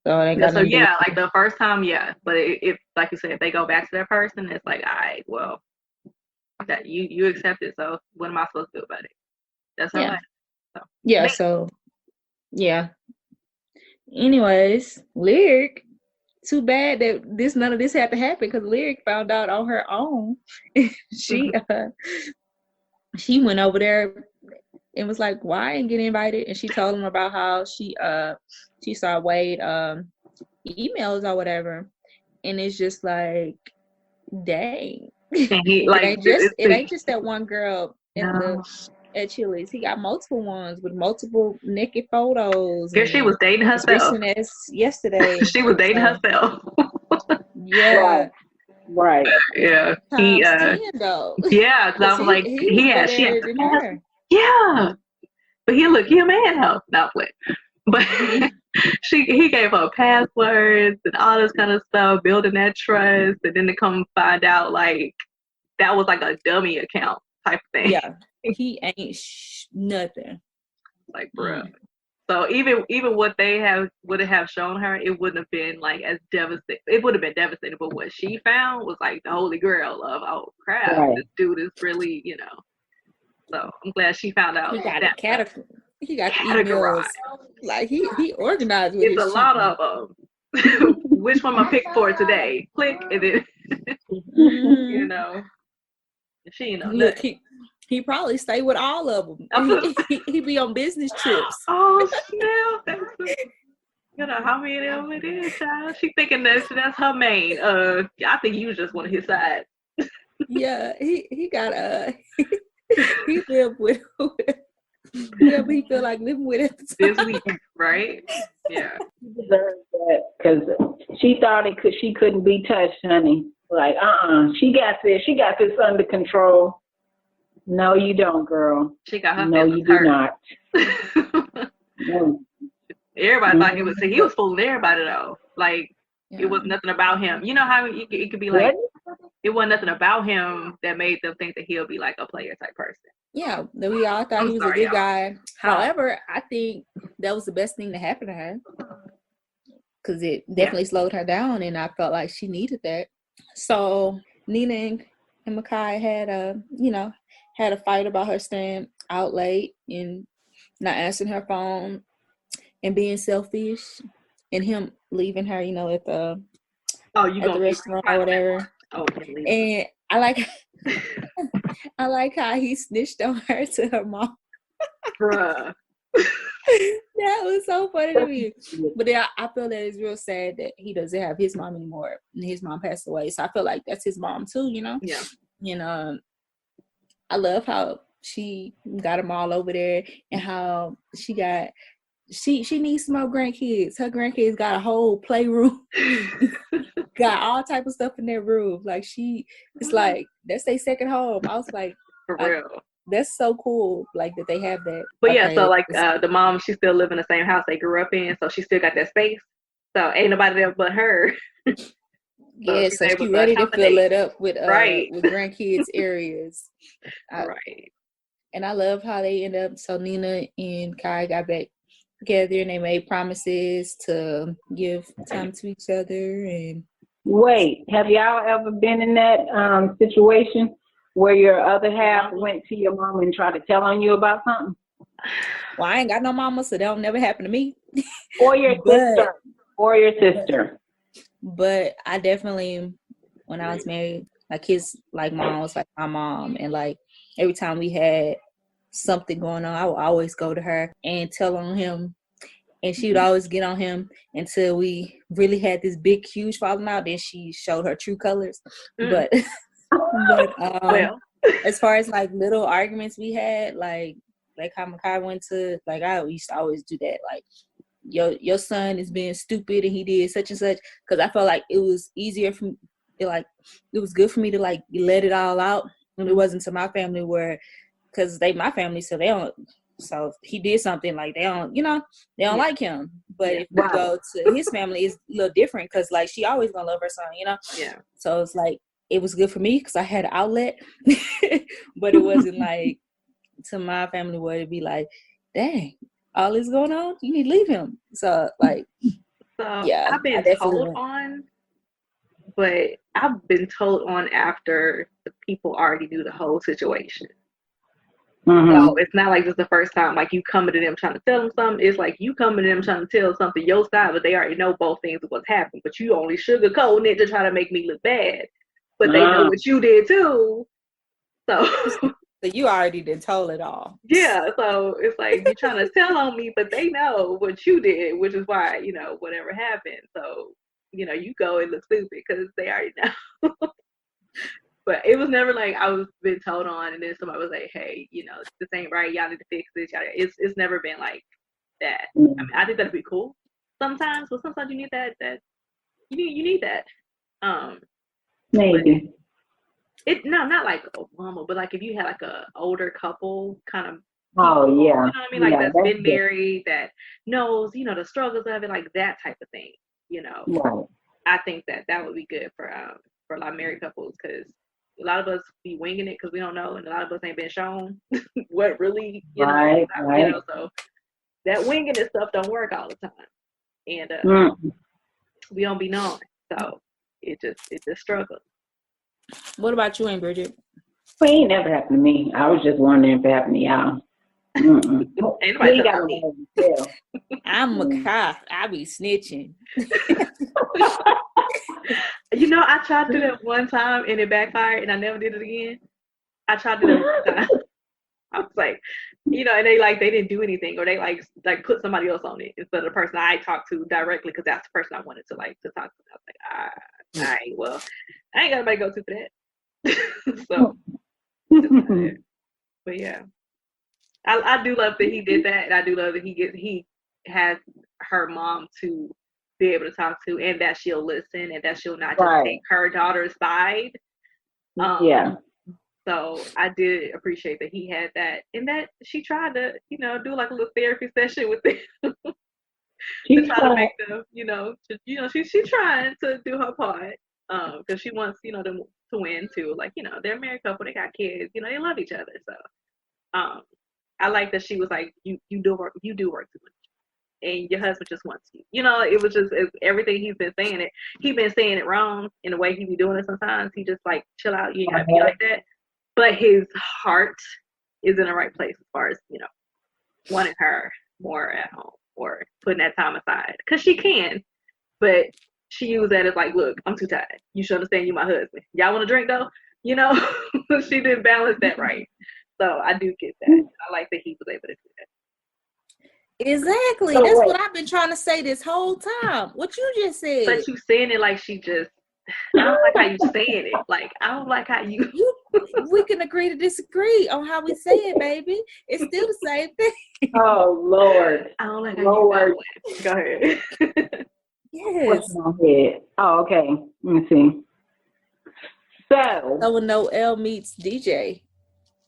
it ain't got nothing to do with like the first time, yeah. But if like you said, if they go back to that person, it's like, all right, well, that you accept it. So what am I supposed to do about it? That's all right. So, yeah. So yeah. Anyways, Lyric. Too bad that none of this had to happen, because Lyric found out on her own. She went over there and was like, "Why I didn't get invited?" And she told him about how she saw Wade emails or whatever, and it's just like, dang, it ain't just that one girl at Chili's. He got multiple ones with multiple naked photos. Girl, she was dating herself. As yesterday. She was dating herself. Yeah. Right. Yeah. Yeah, because I was like, she had her. Yeah. But he a man now. Not what. But he gave her passwords and all this kind of stuff, building that trust, and then to come find out like that was like a dummy account type of thing. Yeah. He ain't nothing. Like, bro. So even what they would have shown her, it wouldn't have been like as devastating. It would have been devastating, but what she found was like the holy grail of, oh crap, Right. this dude is really, So I'm glad she found out. He got that it He got the categorized. emails. Like he organized with It's his a lot shit. of them. Which one am I pick for today? Click and then Mhm. she Look, he probably stay with all of them. He be on business trips. Oh snap! How many of them it is, child? She thinking that's her main. I think you just one of his side. Yeah, he got he lived with whoever he feel like living with at the time. This week, right? Yeah. She deserves that because she thought she couldn't be touched, honey. Like, she got this under control. No, you don't, girl. She got her No, you do not. No. Everybody thought he was fooling everybody though. Like it was nothing about him. You know how it could be like it wasn't nothing about him that made them think that he'll be like a player type person. Yeah, we all thought he was a good guy. However, I think that was the best thing to happen to her because it definitely slowed her down, and I felt like she needed that. So Nina and Makai had a fight about her staying out late and not answering her phone and being selfish, and him leaving her, at the restaurant or whatever. Oh, and I like how he snitched on her to her mom. Bruh. That was so funny to me. But then I feel that it's real sad that he doesn't have his mom anymore. And his mom passed away. So I feel like that's his mom too, Yeah. I love how she got them all over there and how she needs some more grandkids. Her grandkids got a whole playroom. Got all type of stuff in their room. Like it's like that's their second home. I was like, for real. That's so cool, like that they have that. But yeah, so like the mom, she still live in the same house they grew up in, so she still got that space. So ain't nobody there but her. So she ready to fill it up with with grandkids areas. Right. And I love how they end up. So Nina and Kai got back together and they made promises to give time to each other. And wait, have y'all ever been in that situation where your other half went to your mom and tried to tell on you about something? Well, I ain't got no mama, so that don't never happen to me. Or your sister. Or your sister. But I definitely, when I was married, my mom was like my mom. And like every time we had something going on, I would always go to her and tell on him. And she would always get on him until we really had this big, huge falling out. Then she showed her true colors. But as far as like little arguments we had, like how Makai went to, like I used to always do that. Like your son is being stupid and he did such and such. Because I felt like it was easier for me, it was good for me to like let it all out. And it wasn't to my family because they my family, so they don't. So if he did something like they don't like him. But if we go to his family, it's a little different because like she always gonna love her son, Yeah. So it's like it was good for me because I had an outlet, but it wasn't like to my family where it'd be like, dang, all this going on, you need to leave him. So like, I've been told on, but I've been told on after the people already knew the whole situation. Mm-hmm. So it's not like this is the first time like you coming to them trying to tell them something. It's like you coming to them trying to tell something your side, but they already know both things of what's happened. But you only sugarcoating it to try to make me look bad. But they know what you did too. So you already did told it all. Yeah, so it's like you're trying to tell on me, but they know what you did, which is why, whatever happened. So, you go and look stupid because they already know. But it was never like I was been told on and then somebody was like, hey, this ain't right. Y'all need to fix this. It's never been like that. I mean, I think that'd be cool sometimes, but sometimes you need that you need that. Maybe. Not like Obama, but like if you had like a older couple kind of people, you know what I mean? Like that's been married, that knows, the struggles of it, like that type of thing, Right. I think that would be good for a lot of married couples because a lot of us be winging it because we don't know, and a lot of us ain't been shown what really, right. So that winging and stuff don't work all the time, and we don't be knowing, so it just struggles. What about you, Aunt Bridget? Well, it ain't never happened to me. I was just wondering if it happened to y'all. Ain't nobody We telling me. I'm a cop. I be snitching. You know, I tried to do that one time and it backfired, and I never did it again. I tried to do that one time. I was like, you know, and they didn't do anything, or they like put somebody else on it instead of the person I talked to directly, because that's the person I wanted to talk to. I was like, all right, well, I ain't got nobody to go to for that. So, but yeah, I do love that he did that, and I do love that he has her mom to be able to talk to, and that she'll listen, and that she'll not just take her daughter's side. Yeah. So I did appreciate that he had that, and that she tried to, you know, do like a little therapy session with them to try to make them, she's trying to do her part, because she wants, them to win too. Like, they're a married couple, they got kids, they love each other. So, I like that she was like, you do work too much, and your husband just wants you. It was just everything he's been saying it. He's been saying it wrong in the way he be doing it sometimes. He just like, chill out, you ain't gotta be like that. But his heart is in the right place as far as, wanting her more at home or putting that time aside. Because she can, but she used that as like, look, I'm too tired. You should understand you my husband. Y'all want to drink though? She didn't balance that right. So I do get that. I like that he was able to do that. Exactly. That's what I've been trying to say this whole time. What you just said. But you saying it like she just, I don't like how you saying it. Like, I don't like how you we can agree to disagree on how we say it, baby. It's still the same thing. Oh, Lord. I don't like how you go ahead. Yes. What's my head? Oh, okay. Let me see. So when Noel meets DJ.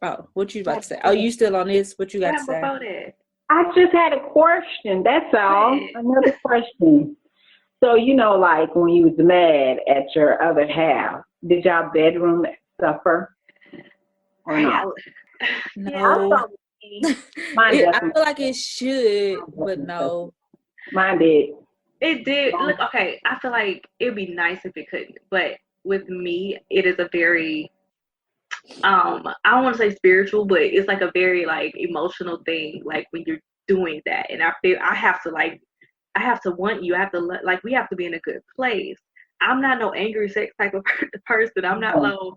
Oh, what you about to say? Oh, you still on this? What you got to say? Before that. I just had a question. That's all. Another question. So, like when you was mad at your other half, did y'all bedroom suffer? Or not? No. I feel like it should, but no. Mine did. It did. Look, okay, I feel like it'd be nice if it couldn't. But with me, it is a very, I don't want to say spiritual, but it's like a very like emotional thing. Like when you're doing that, and I feel I have to want you. I have to like, we have to be in a good place. I'm not no angry sex type of person. I'm not low,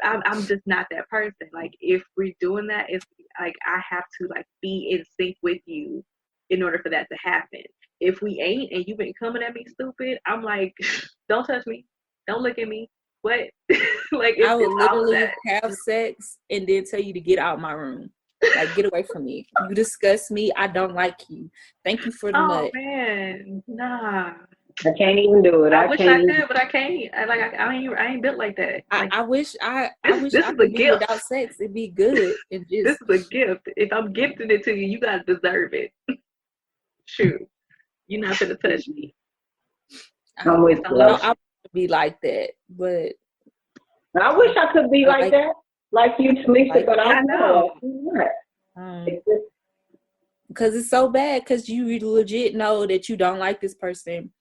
I'm just not that person. Like if we're doing that, it's like I have to like be in sync with you in order for that to happen. If we ain't and you've been coming at me stupid, I'm like, don't touch me. Don't look at me. What? Like I would literally have sex and then tell you to get out my room. Like, get away from me. You disgust me. I don't like you. Thank you for the nut. Oh man, nah. I can't even do it. I wish I could, but I can't. I ain't built like that. Like, I wish I could be without sex. It'd be good. This is a gift. If I'm gifting it to you, you gotta deserve it. Shoot, you're not gonna touch me. I would be like that, but I wish I could be like that, like you, Talisha. But I know. Because it's so bad. Because you legit know that you don't like this person,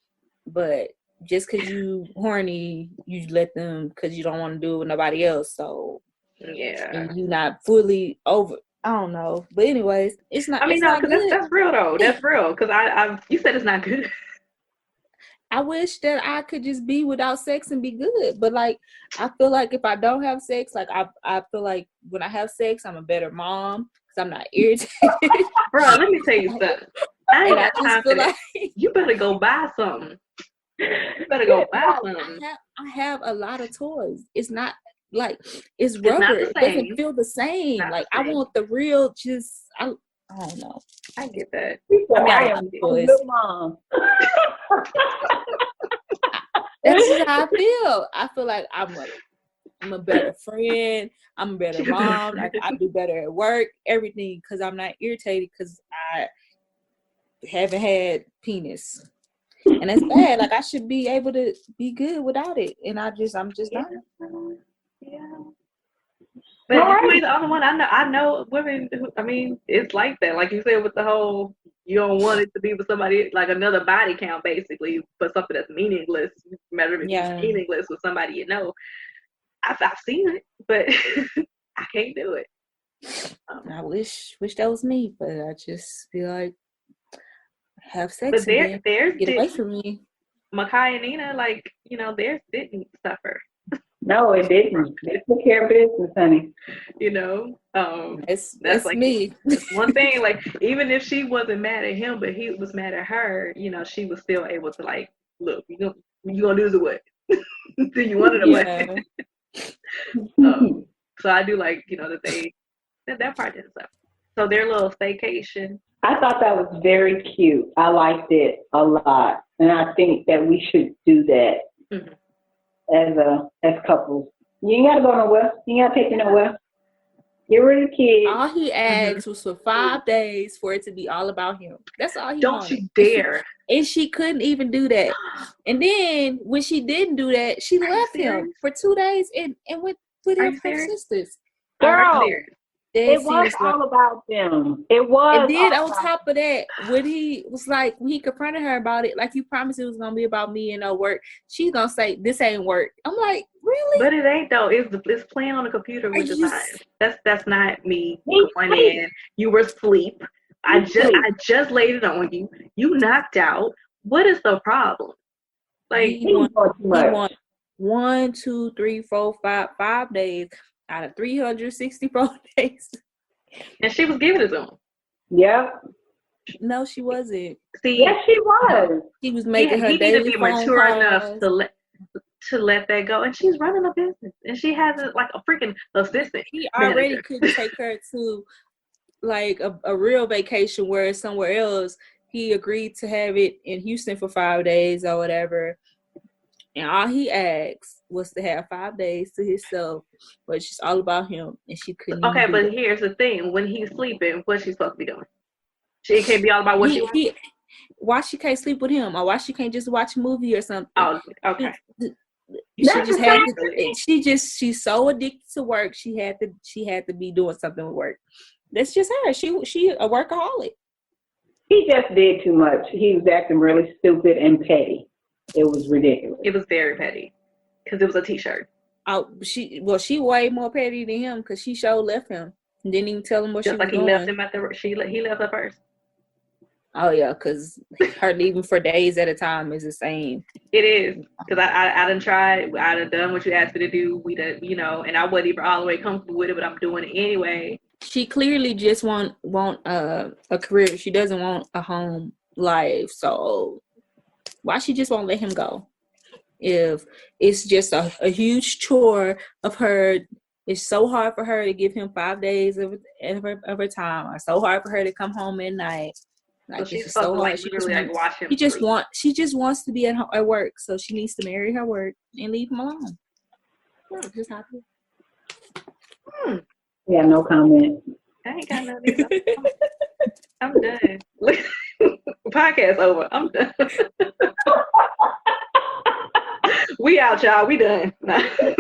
but just because you horny, you let them because you don't want to do it with nobody else. So yeah, and you not fully over. I don't know, but anyways, it's not. I mean, no, because that's real though. That's real. Because you said it's not good. I wish that I could just be without sex and be good. But like, I feel like if I don't have sex, like I feel like when I have sex, I'm a better mom because I'm not irritated. Bro, let me tell you something. I ain't got time for that. You better go buy something. You better go buy something. I have a lot of toys. It's not like it's rubber. It doesn't feel the same. Like I want the real. I don't know. I get that. I am a good mom. That's just how I feel. I feel like I'm a better friend. I'm a better mom. Like I do better at work. Everything because I'm not irritated because I haven't had penis, and that's bad. Like I should be able to be good without it, and I'm just not. Yeah. But you ain't the only one. I know women who, I mean, it's like that. Like you said with the whole, you don't want it to be with somebody, like another body count, basically, but something that's meaningless. Matter if it's meaningless with somebody you know. I've seen it, but I can't do it. I wish that was me, but I just feel like have sex but and theirs get away from me. Makai and Nina, like, you know, theirs didn't suffer. No, it didn't. They took care of business, honey. You know, that's like me. One thing, like, even if she wasn't mad at him, but he was mad at her, you know, she was still able to, like, look, you gonna do the what? Do you want it away? So I do like, you know, that part didn't suffer. So their little staycation. I thought that was very cute. I liked it a lot, and I think that we should do that as couples. You ain't gotta go nowhere. You ain't gotta take me nowhere. Get rid of the kids. All he asked was for 5 days for it to be all about him. That's all he wanted. Don't you dare. And she couldn't even do that. And then when she didn't do that, she left him for 2 days and went with her sisters. Girl, it was all about them. It was. And then on top of that, when he confronted her about it, like, you promised it was gonna be about me and no work, she's gonna say this ain't work. I'm like, really? But it ain't though. It's playing on the computer, which is fine. That's not me complaining. You were asleep. I just laid it on you. You knocked out. What is the problem? Like, he want 1, 2, 3, 4, 5 days out of 364 days. And she was giving it to him. Yep. No, she wasn't. See, yes, she was. He was making her daily phone calls. He needed to be mature enough to let that go. And she's running a business. And she has like a freaking assistant. He already couldn't take her to like a real vacation where somewhere else. He agreed to have it in Houston for 5 days or whatever. And all he asked was to have 5 days to himself, but it's just all about him, and she couldn't. Okay, but here's the thing: when he's sleeping, what's she supposed to be doing? She can't be all about what she wants. Why she can't sleep with him, or why she can't just watch a movie or something? Oh, okay. She's so addicted to work. She had to be doing something with work. That's just her. She a workaholic. He just did too much. He was acting really stupid and petty. It was ridiculous. It was very petty because it was a T-shirt. Oh, she way more petty than him because she sure left him and didn't even tell him what just she like was he doing. left him he left her first. Oh yeah, because her leaving for days at a time is the same. It is because I done tried. I done done what you asked me to do. We done, you know, and I wasn't even all the way comfortable with it, but I'm doing it anyway. She clearly just want a career. She doesn't want a home life. So why she just won't let him go? If it's just a huge chore of her, it's so hard for her to give him 5 days of her time, or so hard for her to come home at night. Like, so it's so hard. She just wants to be at work, so she needs to marry her work and leave him alone. Just happy. Yeah, no comment. I ain't got nothing. I'm done. Podcast over. I'm done. We out, y'all. We done. I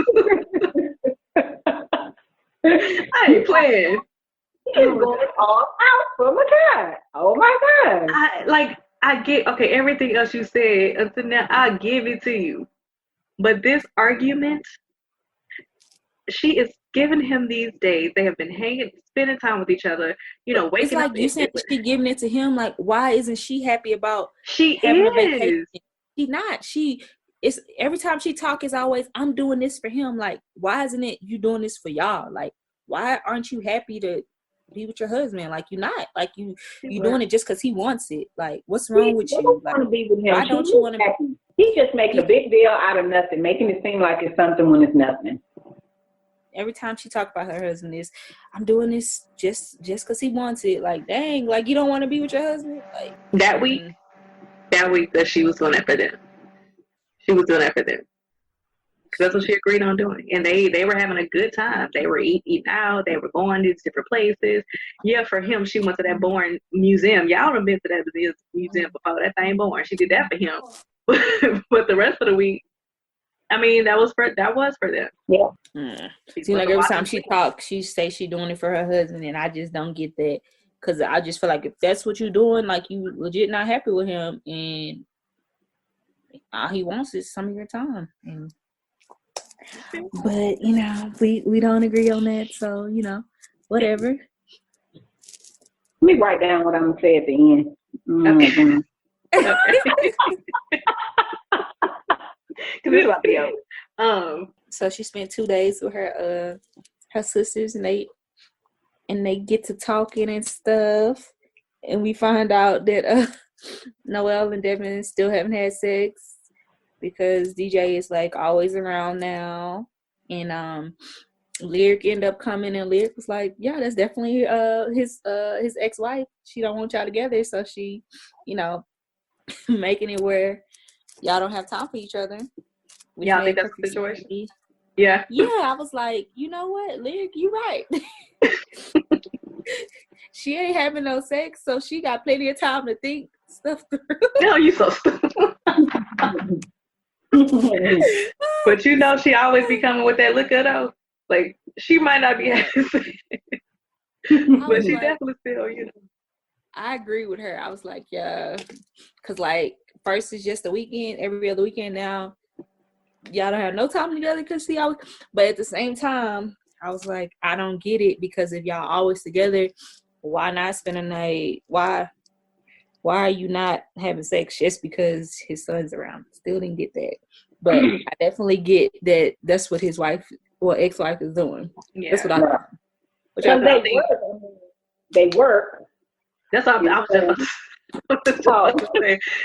ain't playing. He's going all out for my God. Oh my God. I get, okay, everything else you said until now, I give it to you. But this argument, she is giving him these days. They have been spending time with each other, you know, waking up. It's like you said, she giving it to him. Like, why isn't she happy about having a vacation? She's not. It's every time she talk is always, I'm doing this for him. Like, why isn't it you doing this for y'all? Like, why aren't you happy to be with your husband? Like, you're not. Like, you doing it just because he wants it. Like, what's wrong with you? Like, want to be with him. Why don't you want to be? He's just making a big deal out of nothing, making it seem like it's something when it's nothing. Every time she talk about her husband is, I'm doing this just because he wants it. Like, dang, like, you don't want to be with your husband? Like, that week that she was doing that for them. She was doing that for them. Because that's what she agreed on doing. And they were having a good time. They were eating out. They were going to these different places. Yeah, for him, she went to that boring museum. Y'all have been to that museum before. That thing boring. She did that for him. But the rest of the week, I mean, that was for them. Yeah. Seems like every time she talks, she say she doing it for her husband, and I just don't get that. Because I just feel like if that's what you're doing, like you legit not happy with him, and all he wants is some of your time. But we don't agree on that, so whatever. Let me write down what I'm gonna say at the end. Mm-hmm. Because it's about to go. So she spent 2 days with her sisters, and they get to talking and stuff, and we find out that Noelle and Devin still haven't had sex because DJ is like always around now, and Lyric ended up coming, and Lyric was like, yeah, that's definitely his ex-wife. She don't want y'all together, so she making it where y'all don't have time for each other. Yeah, I think that's the situation. Yeah, I was like, you know what, Lyric, you right. She ain't having no sex, so she got plenty of time to think stuff through. No, you so stupid. But she always be coming with that look at though. Like, she might not be having sex, but she definitely still, I agree with her. I was like, yeah, because like first it's just the weekend, every other weekend now. Y'all don't have no time together because she always. But at the same time, I was like, I don't get it, because if y'all always together, why not spend a night? Why are you not having sex just because his son's around? Still didn't get that, but I definitely get that. That's what his wife or ex-wife is doing. Yeah. That's what I thought. Because they work. That's all. I was just.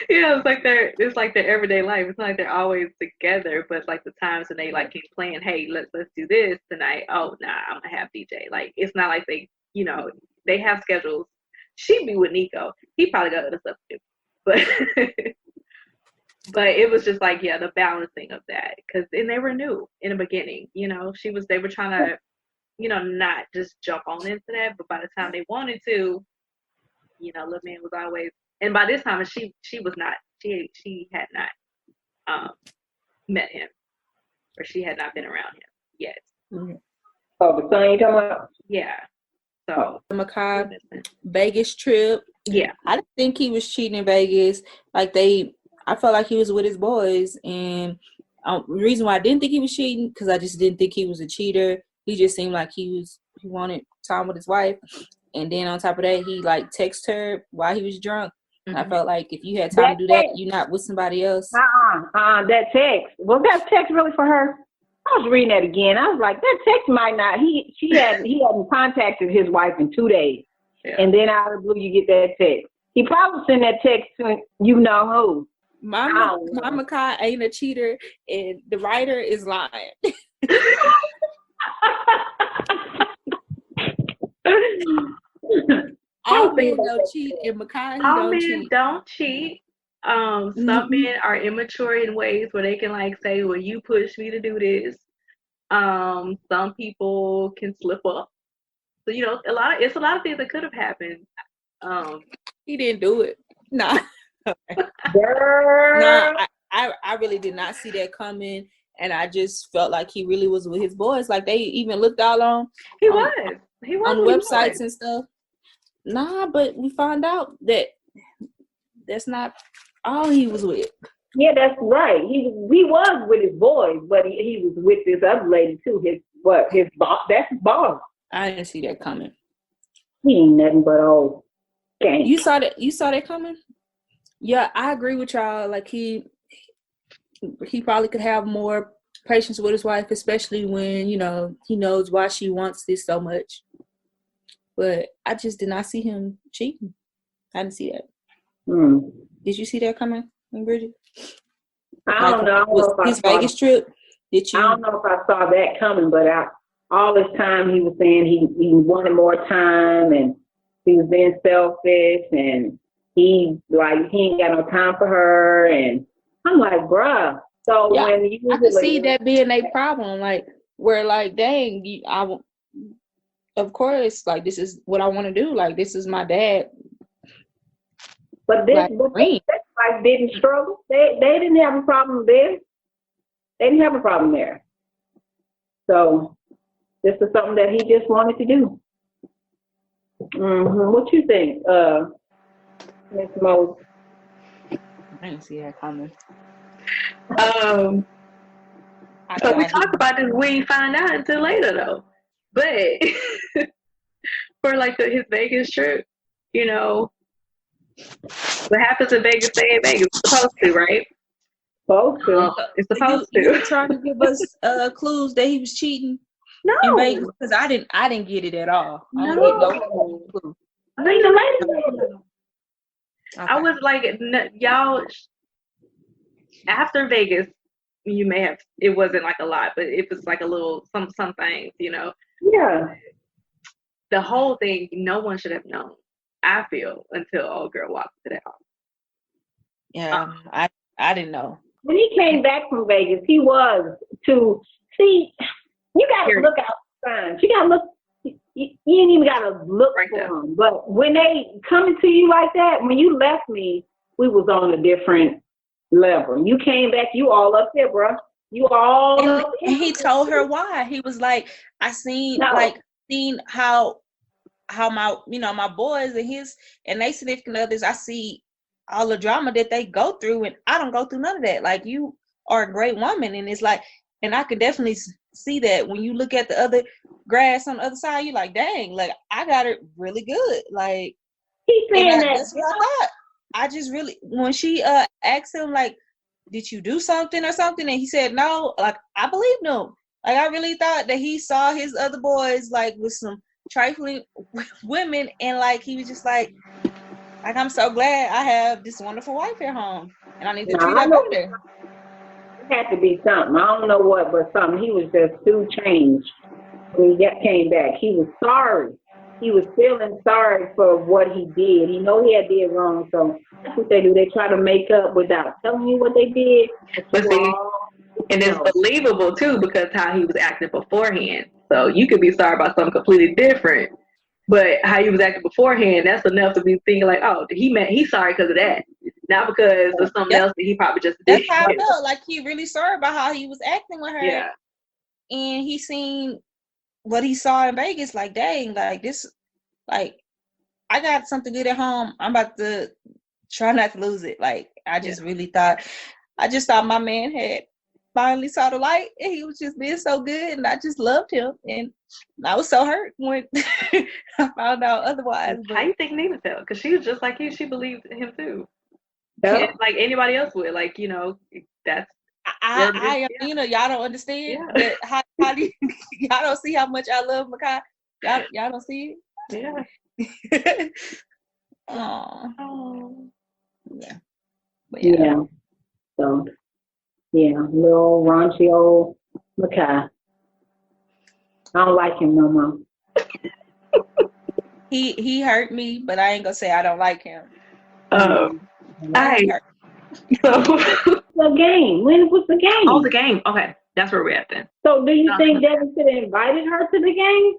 Yeah, it's like their everyday life. It's not like they're always together, but it's like the times when they like keep playing, hey, let's do this tonight. Oh, nah, I'm gonna have DJ. Like, it's not like they they have schedules. She'd be with Nico. He probably got other stuff to do, but it was just like, yeah, the balancing of that, because they were new in the beginning. They were trying to not just jump on into that, but by the time they wanted to, little man was always, and by this time she was not, she had not met him, or she had not been around him yet. Mm-hmm. Oh, the son you talking about? Yeah. So Makai Vegas trip. Yeah. I didn't think he was cheating in Vegas. I felt like he was with his boys, and the reason why I didn't think he was cheating, because I just didn't think he was a cheater. He just seemed like he wanted time with his wife. And then on top of that, he like texted her while he was drunk. Mm-hmm. I felt like if you had time to do that, you're not with somebody else. That text. Was that text really for her? I was reading that again. I was like, that text might not. He hadn't contacted his wife in 2 days. Yeah. And then out of the blue, you get that text. He probably sent that text to you know who. Mama Kai ain't a cheater, and the writer is lying. All men don't cheat, and Makai don't cheat. Some men are immature in ways where they can like say, well, you pushed me to do this. Some people can slip up. So it's a lot of things that could have happened. He didn't do it. Nah. I really did not see that coming, and I just felt like he really was with his boys. Like, they even looked all on. He was on websites and stuff. Nah, but we found out that that's not all he was with. Yeah, that's right. He was with his boys, but he was with this other lady too. His boss. That's his boss. I didn't see that coming. He ain't nothing but old. Gang. You saw that coming? Yeah, I agree with y'all. Like, he probably could have more patience with his wife, especially when he knows why she wants this so much. But I just did not see him cheating. I didn't see that. Did you see that coming, Bridget? I don't know. His Vegas trip? Did you? I don't know if I saw that coming, but all this time he was saying he wanted more time, and he was being selfish, and he ain't got no time for her, and I'm like, bruh. So yeah, when you I can see that being a problem, like, where like, dang, of course, like, this is what I want to do. Like, this is my dad. But this wife didn't struggle. They didn't have a problem there. They didn't have a problem there. So this is something that he just wanted to do. What you think, Miss Mose? I didn't see that coming. So we talked about this. We ain't find out until later, though. But for like his Vegas trip, you know, what happens in Vegas, stay in Vegas. It's supposed to, right? Supposed to. It's supposed You were to. trying to give us clues that he was cheating in No. Vegas, because I didn't get it at all. I didn't No. get no clue. I was like, y'all, after Vegas, you may have, it wasn't like a lot, but it was like a little, some things, you know. Yeah. The whole thing, no one should have known, I feel, until old girl walked to that house. Yeah, I didn't know. When he came back from Vegas, he was to see. You got to look out for signs. You got to look. You ain't even got to look right for them. But when they coming to you like that, when you left me, we was on a different level. You came back, you all up there, bro. You all up there. And he told her why. He was like, I seen how my, you know, my boys and they significant others, I see all the drama that they go through, and I don't go through none of that. Like, you are a great woman, and it's like, and I could definitely see that when you look at the other grass on the other side, you're like, dang, like, I got it really good. Like, he's saying that. That's what I thought. I just really, when she asked him, like, did you do something or something, and he said no, like, I believed him. Like, I really thought that he saw his other boys like with some trifling women, and like he was just like I'm so glad I have this wonderful wife at home, and I need to treat her better. It had to be something. I don't know what, but something. He was just too changed when he came back. He was sorry. He was feeling sorry for what he did. He know he had did wrong, so that's what they do. They try to make up without telling you what they did. But see, and it's believable too, because how he was acting beforehand. So you could be sorry about something completely different, but how he was acting beforehand, that's enough to be thinking like, oh, he's sorry because of that, not because of something else that he probably just did. That's how I felt. Like, he really sorry about how he was acting with her. Yeah. And he seen what he saw in Vegas, like, dang, like this, like, I got something good at home. I'm about to try not to lose it. Like, I just really thought my man had finally saw the light, and he was just being so good, and I just loved him. And I was so hurt when I found out otherwise. How you think Nina felt? Because she was just like you. She believed him too. Yeah. Like anybody else would. Like, you know, that's. Nina, y'all don't understand. Yeah. How do y'all don't see how much I love Makai? Y'all don't see it? Yeah. Oh. Yeah. But yeah. So, yeah, little raunchy old Makai. I don't like him no more. He hurt me, but I ain't gonna say I don't like him. The game. When was the game? Oh, the game. Okay, that's where we're at then. So, do you think Devin should have invited her to the game?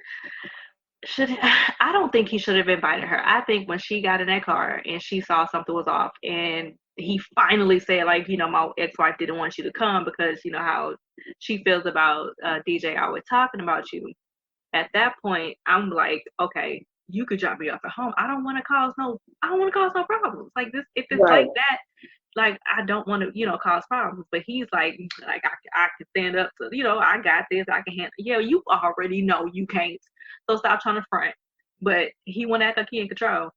I don't think he should have invited her. I think when she got in that car and she saw something was off, and he finally said, like, you know, my ex-wife didn't want you to come because, you know, how she feels about DJ always talking about you. At that point, I'm like, okay, you could drop me off at home. I don't want to cause no problems. Like this, if it's like that, like, I don't want to, you know, cause problems. But he's like I can stand up to, you know, I got this, I can handle. Yeah, you already know you can't. So stop trying to front. But he want to act like he in control.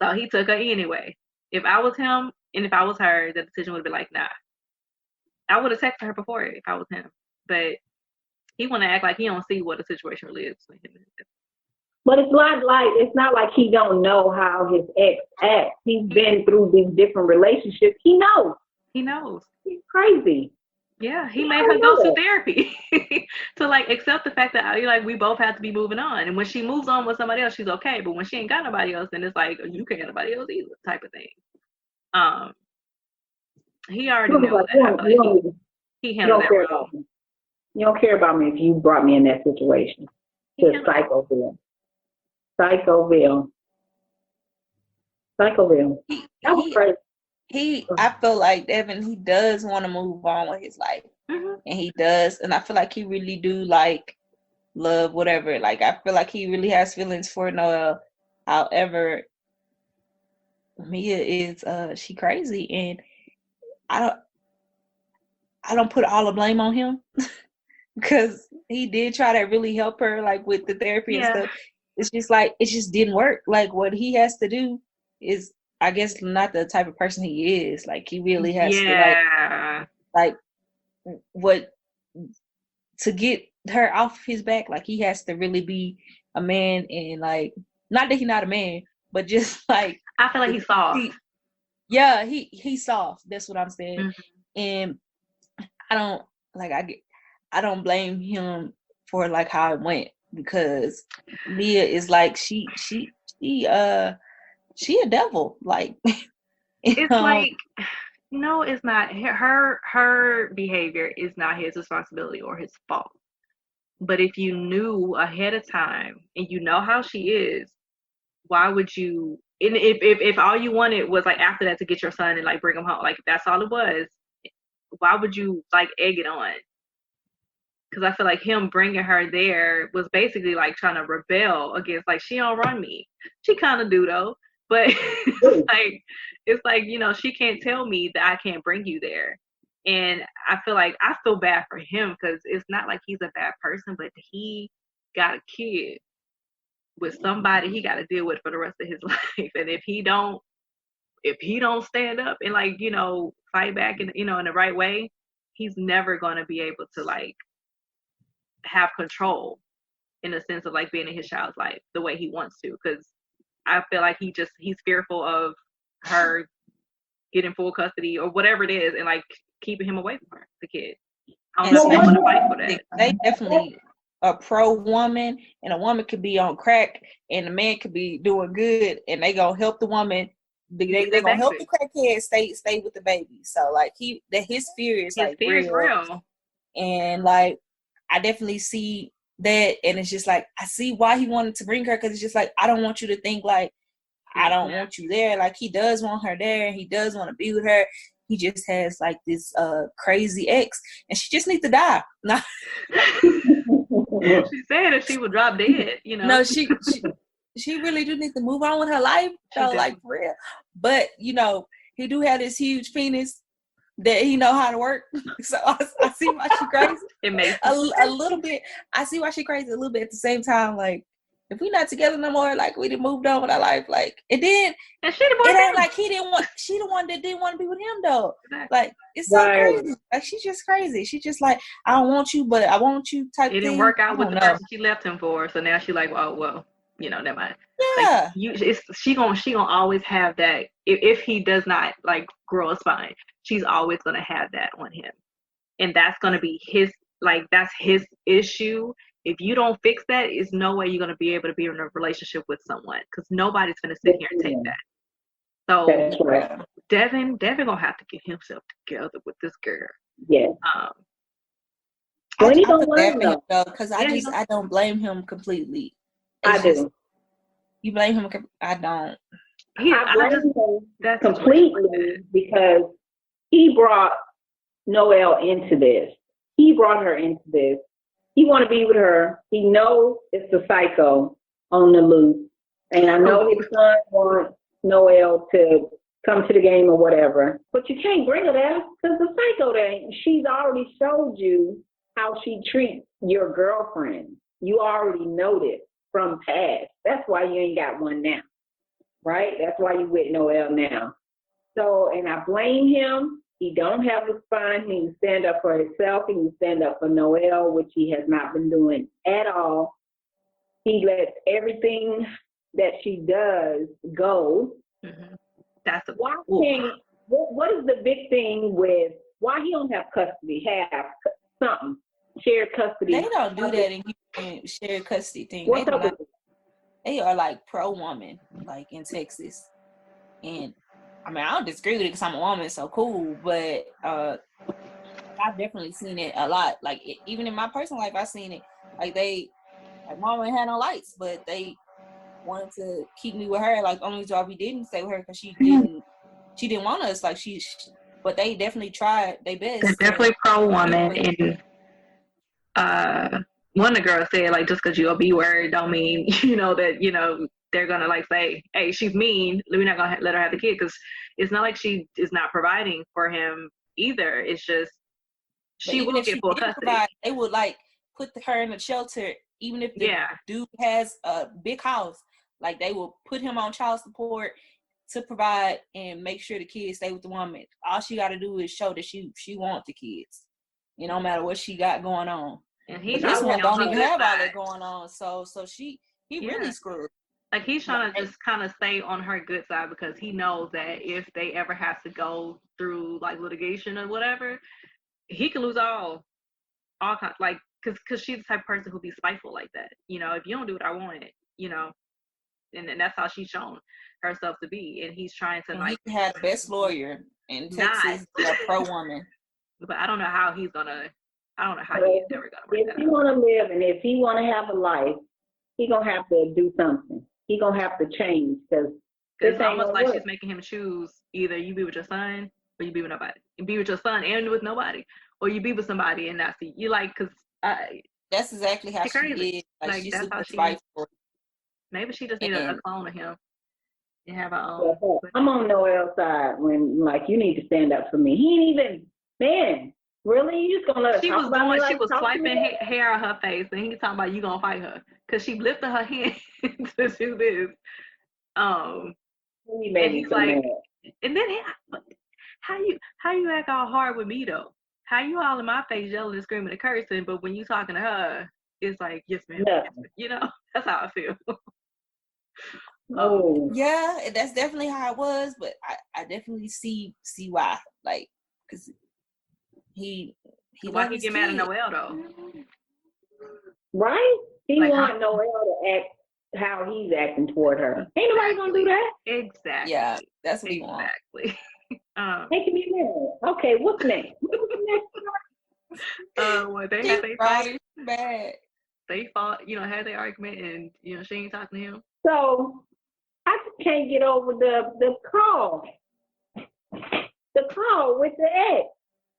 So he took her anyway. If I was him and if I was her, the decision would be like, nah. I would have texted her before if I was him. But he want to act like he don't see what the situation really is. But it's not like he don't know how his ex acts. He's been through these different relationships. He knows. He knows. He's crazy. Yeah, he made her go to therapy to like accept the fact that like we both have to be moving on. And when she moves on with somebody else, she's okay. But when she ain't got nobody else, then it's like you can't have nobody else either, type of thing. He already knew that. He handled that wrong. You don't care about me if you brought me in that situation. Just Psychoville. Psychoville. That was crazy. I feel like Devin, he does want to move on with his life. and he does, and I feel like he really do like love whatever. Like I feel like he really has feelings for Noel. However, Mia is she crazy, and I don't put all the blame on him because he did try to really help her like with the therapy and stuff. It's just like it just didn't work. Like what he has to do is, I guess, not the type of person he is. Like he really has to like what to get her off his back. Like he has to really be a man, and like not that he's not a man, but just like I feel like he's soft. He's soft. That's what I'm saying. Mm-hmm. And I don't blame him for like how it went, because Mia is like she a devil. Like it's like no, it's not. Her behavior is not his responsibility or his fault. But if you knew ahead of time and you know how she is, why would you? And if all you wanted was like after that to get your son and like bring him home, like that's all it was, why would you like egg it on? Because I feel like him bringing her there was basically like trying to rebel against, like, she don't run me. She kind of do though, but it's like, you know, she can't tell me that I can't bring you there. And I feel bad for him, because it's not like he's a bad person, but he got a kid with somebody he got to deal with for the rest of his life. And if he don't stand up and like, you know, fight back in, you know, in the right way, he's never going to be able to like have control in the sense of like being in his child's life the way he wants to. Because I feel like he's fearful of her getting full custody or whatever it is, and like keeping him away from her, the kid. I don't know if they want to fight for that. They definitely a pro woman, and a woman could be on crack and the man could be doing good, and they gonna help the woman. They gonna help the crackhead stay with the baby. So like his fear is like real. And like I definitely see that, and it's just like I see why he wanted to bring her, because it's just like I don't want you to think like I don't want you there. Like he does want her there, and he does want to be with her. He just has like this crazy ex, and she just needs to die. She said if she would drop dead, you know. No, she really do need to move on with her life. So like for real. But you know, he do have this huge penis that he know how to work. So I see why she crazy. It makes a little bit. I see why she crazy a little bit. At the same time, like if we not together no more, like we done moved on with our life, like it did. And she it ain't like he didn't want. She the one that didn't want to be with him though. Exactly. Like it's so crazy. Like she's just crazy. She just like I don't want you, but I want you type. It didn't work out with the person she left him for, so now she like, oh well, you know, never mind. Yeah. Like she gonna always have that. If he does not like grow a spine, she's always gonna have that on him, and that's gonna be his. Like that's his issue. If you don't fix that, there's no way you're going to be able to be in a relationship with someone, because nobody's going to sit here and take that. So right. Devin going to have to get himself together with this girl. Yeah. I don't blame him though, because I don't blame him completely. I do. You blame him? I don't. I blame him completely, because he brought Noelle into this. He brought her into this. He want to be with her. He knows it's a psycho on the loose. And I know his son wants Noelle to come to the game or whatever. But you can't bring her there because the psycho there. She's already showed you how she treats your girlfriend. You already know this from past. That's why you ain't got one now. Right? That's why you with Noelle now. So, and I blame him. He don't have a spine. He can stand up for himself. He can stand up for Noelle, which he has not been doing at all. He lets everything that she does go. Mm-hmm. That's what is the big thing with why he don't have custody? Have something shared custody? They don't do that in shared custody thing. What's up with it? They are like pro woman, like in Texas, and. I mean, I don't disagree with it because I'm a woman, so cool. But I've definitely seen it a lot. Like even in my personal life, I've seen it. Like mom ain't had no lights, but they wanted to keep me with her. Like only reason why we didn't stay with her because she didn't want us. Like she but they definitely tried their best. They're definitely pro woman, and one of the girls said, like, just because you're a B word don't mean that they're gonna like say, hey, she's mean, we're not gonna let her have the kid, because it's not like she is not providing for him either. It's just she will get full custody. They would like put her in a shelter, even if the dude has a big house. Like they will put him on child support to provide and make sure the kids stay with the woman. All she got to do is show that she wants the kids, no matter what she got going on. And this one don't even have all that going on. So he really screwed. Like he's trying to just kind of stay on her good side, because he knows that if they ever have to go through like litigation or whatever, he can lose all kinds, like, because she's the type of person who'll be spiteful like that. If you don't do what I wanted, and that's how she's shown herself to be. And he's trying to he had the best lawyer in Texas, a pro woman. But I don't know how he's ever gonna work if he want to live and if he want to have a life, he gonna have to do something. He gonna have to change, because it's almost like she's making him choose: either you be with your son or you be with nobody. You be with your son and with nobody, or you be with somebody and not see you. Like, because that's exactly how she did. Like she's super spiteful. Maybe she just needed a clone of him and have her own. I'm on Noel's side when, like, you need to stand up for me. He ain't even, man, really? You just gonna let her she talk was about doing, me she like was swiping hair on her face, and he talking about you gonna fight her, because she lifted her hand to do this. He made me so mad. And then how you act all hard with me though? How you all in my face yelling and screaming and cursing, but when you talking to her, it's like, yes ma'am. Yeah. That's how I feel. Yeah, that's definitely how it was, but I definitely see why, like, because why he get mad at Noel though? Right? He want Noel to act how he's acting toward her. Ain't nobody gonna do that. Exactly. Yeah, that's what he wants. Exactly. Making me mad. Okay, what's next? Well, they had their fight. Bad. They fought, had their argument, and she ain't talking to him. So I just can't get over the call. The call with the ex.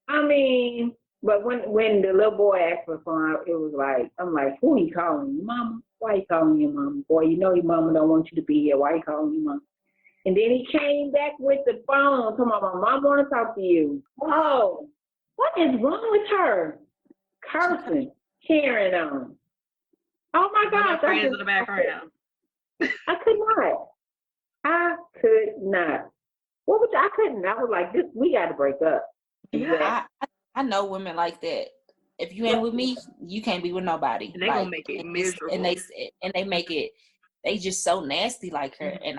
I mean, but when the little boy asked for the phone, it was like, I'm like, who he calling? Your mama? Why he calling your mama? Boy, you know your mama don't want you to be here. Why he calling your mama? And then he came back with the phone. Come on, my mom want to talk to you. Oh, what is wrong with her? Cursing, carrying on. Oh my gosh! Friends in the background. I could not. I couldn't. I was like, we got to break up. Yeah, I know women like that. If you ain't with me, you can't be with nobody. And they gonna make it miserable. And they make it. They just so nasty like her, and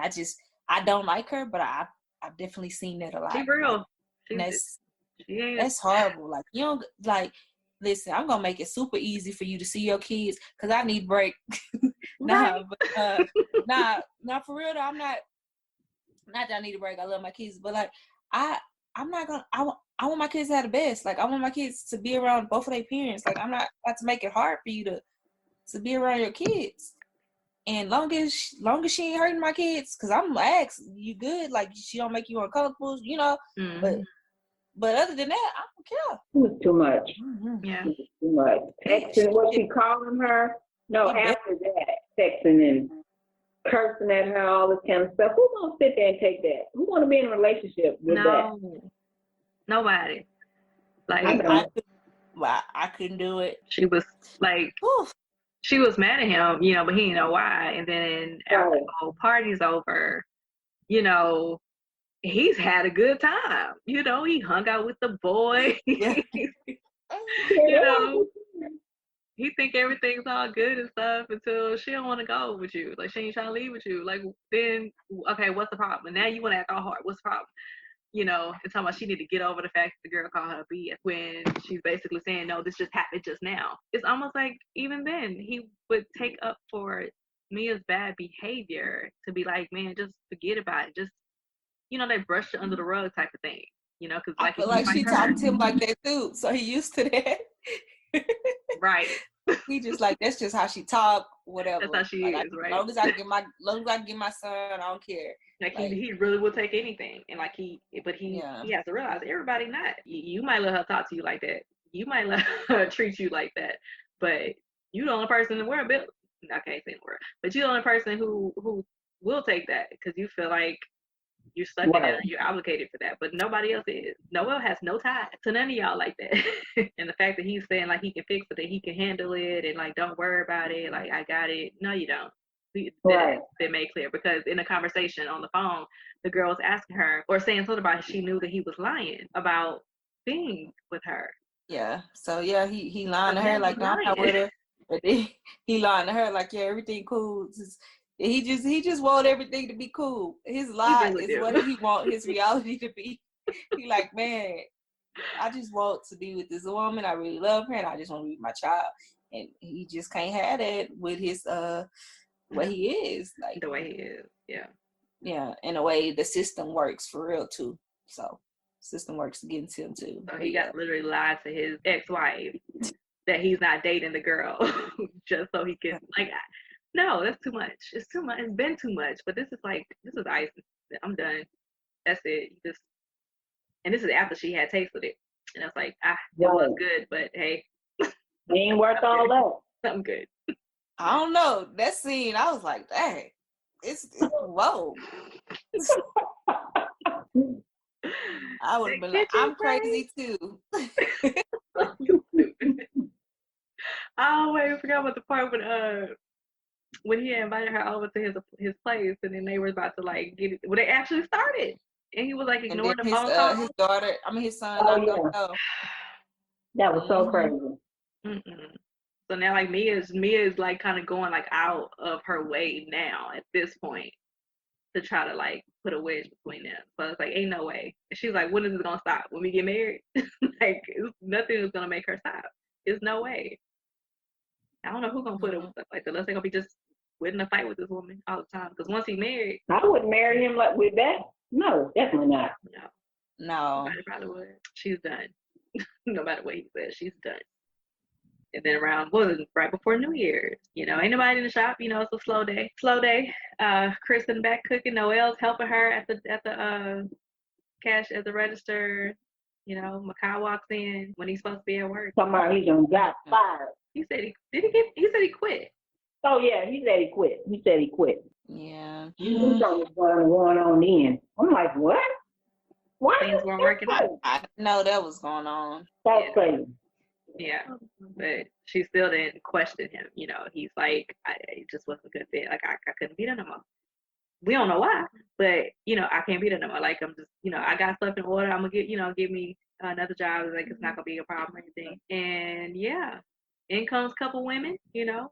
I don't like her, but I've definitely seen that a lot. She real. That's horrible. Like, you don't like. Listen, I'm gonna make it super easy for you to see your kids, because I need break. Nah, for real though. I'm not that I need a break. I love my kids, but like I'm not gonna. I want my kids to have the best. Like, I want my kids to be around both of their parents. Like, I'm not about to make it hard for you to be around your kids. And long as she ain't hurting my kids, because I'm ask you good. Like, she don't make you uncomfortable, Mm-hmm. But other than that, I don't care. It was too much. Mm-hmm. Yeah. It was too much. Texting, what she calling her? No, after that, texting and cursing at her, all this kind of stuff. Who's gonna sit there and take that? Who want to be in a relationship with that? Nobody. Like, I couldn't do it. She was like, she was mad at him, but he didn't know why. And then after the whole party's over, he's had a good time. He hung out with the boy. He think everything's all good and stuff until she don't want to go with you. Like, she ain't trying to leave with you. Like, then, okay, what's the problem? And now you want to act all hard. What's the problem? And talking about she need to get over the fact that the girl called her a BS when she's basically saying, no, this just happened just now. It's almost like even then he would take up for Mia's bad behavior to be like, man, just forget about it. Just, they brushed it under the rug type of thing. Because I feel like she talked to him like that too, so he used to that. Right. He just like, that's just how she talk. whatever. That's how she like, is, right? As long as I get my son, I don't care. Like he really will take anything, and like he has to realize everybody not. You might let her talk to you like that. You might let her treat you like that, but you the only person in the world. I can't say in the world, but you're the only person who will take that because you feel like you're stuck in it, you're obligated for that. But nobody else is. Noel has no tie to none of y'all like that. And the fact that he's saying like he can fix it, that he can handle it, and like don't worry about it, like I got it. No, you don't. That been made clear because in a conversation on the phone, the girl was asking her or saying something about she knew that he was lying about being with her. Yeah. So yeah, he lying to her like no, I'm not with her. But then he lying to her like yeah, everything cool. He just want everything to be cool. His lie really is what he want his reality to be. He like, man, I just want to be with this woman. I really love her, and I just want to be with my child. And he just can't have that with his what he is, like the way he is. Yeah, in a way the system works for real too. So system works against him too. So he got literally lied to his ex-wife that he's not dating the girl just so he can like. No, that's too much. It's too much. It's been too much. But this is ice. I'm done. That's it. And this is after she had tasted it, and it's like it was good, but hey, it ain't worth all that. I'm good. I don't know. That scene, I was like, dang, it's whoa. I would have been like, I'm crazy too. Oh wait, I forgot about the part when he invited her over to his place, and then they were about to like get it. Well, they actually started, and he was like ignoring the phone call. His son. That was so crazy. Mm-mm. So now, like Mia is like kind of going like out of her way now at this point to try to like put a wedge between them. So it's like, ain't no way. And she's like, when is it gonna stop? When we get married? Like, nothing is gonna make her stop. There's no way. I don't know who's gonna put it with stuff like that. Unless they're gonna be just winning a fight with this woman all the time. Because once he married, I wouldn't marry him like with that. No, definitely not. No. Nobody probably would. She's done. No matter what he says, she's done. And then right before New Year's, ain't nobody in the shop, it's a slow day. Chris in the back cooking, Noel's helping her at the cash at the register. Makai walks in when he's supposed to be at work. Somehow he done got fired. He said he quit. Oh yeah, he said he quit. Yeah. You knew something was going on then. I'm like, what? Why things weren't working out? I know that was going on. That's crazy. Yeah, but she still didn't question him. He's like, it just wasn't a good fit. Like, I couldn't beat her no more. We don't know why, but, I can't beat her no more. Like, I'm just, I got stuff in order. I'm going to give me another job. Like, it's not going to be a problem or anything. And, yeah, in comes a couple women,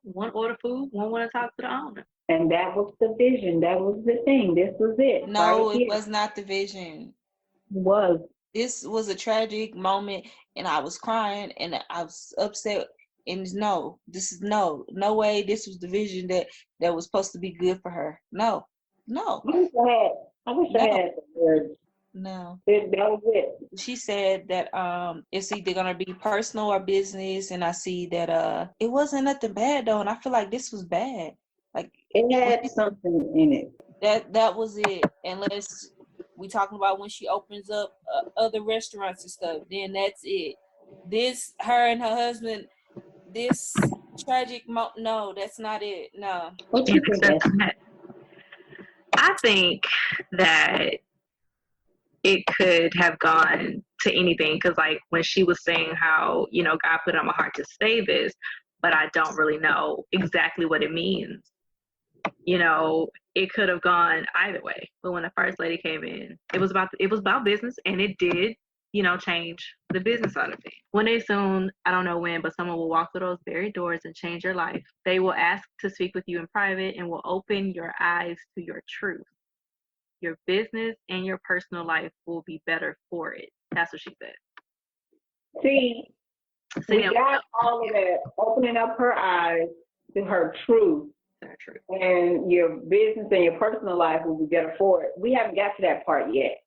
one order food, one want to talk to the owner. And that was the vision. That was the thing. This was it. No, it was not the vision. It was. This was a tragic moment, and I was crying, and I was upset. And no way. This was the vision that was supposed to be good for her. No. I wish I had the words. No. That was it. She said that it's either gonna be personal or business, and I see that it wasn't nothing bad though, and I feel like this was bad. Like it had something in it. That was it. Unless we talking about when she opens up other restaurants and stuff, then that's it. This, her and her husband, this tragic no, that's not it. No. What you think? I think that it could have gone to anything because, like, when she was saying how, God put on my heart to say this, but I don't really know exactly what it means. It could have gone either way. But when the first lady came in, it was about business, and it did, change the business side of it. One day soon, I don't know when, but someone will walk through those very doors and change your life. They will ask to speak with you in private and will open your eyes to your truth. Your business and your personal life will be better for it. That's what she said. See, we got all of that, opening up her eyes to her truth. And your business and your personal life will be better for it. We haven't got to that part yet.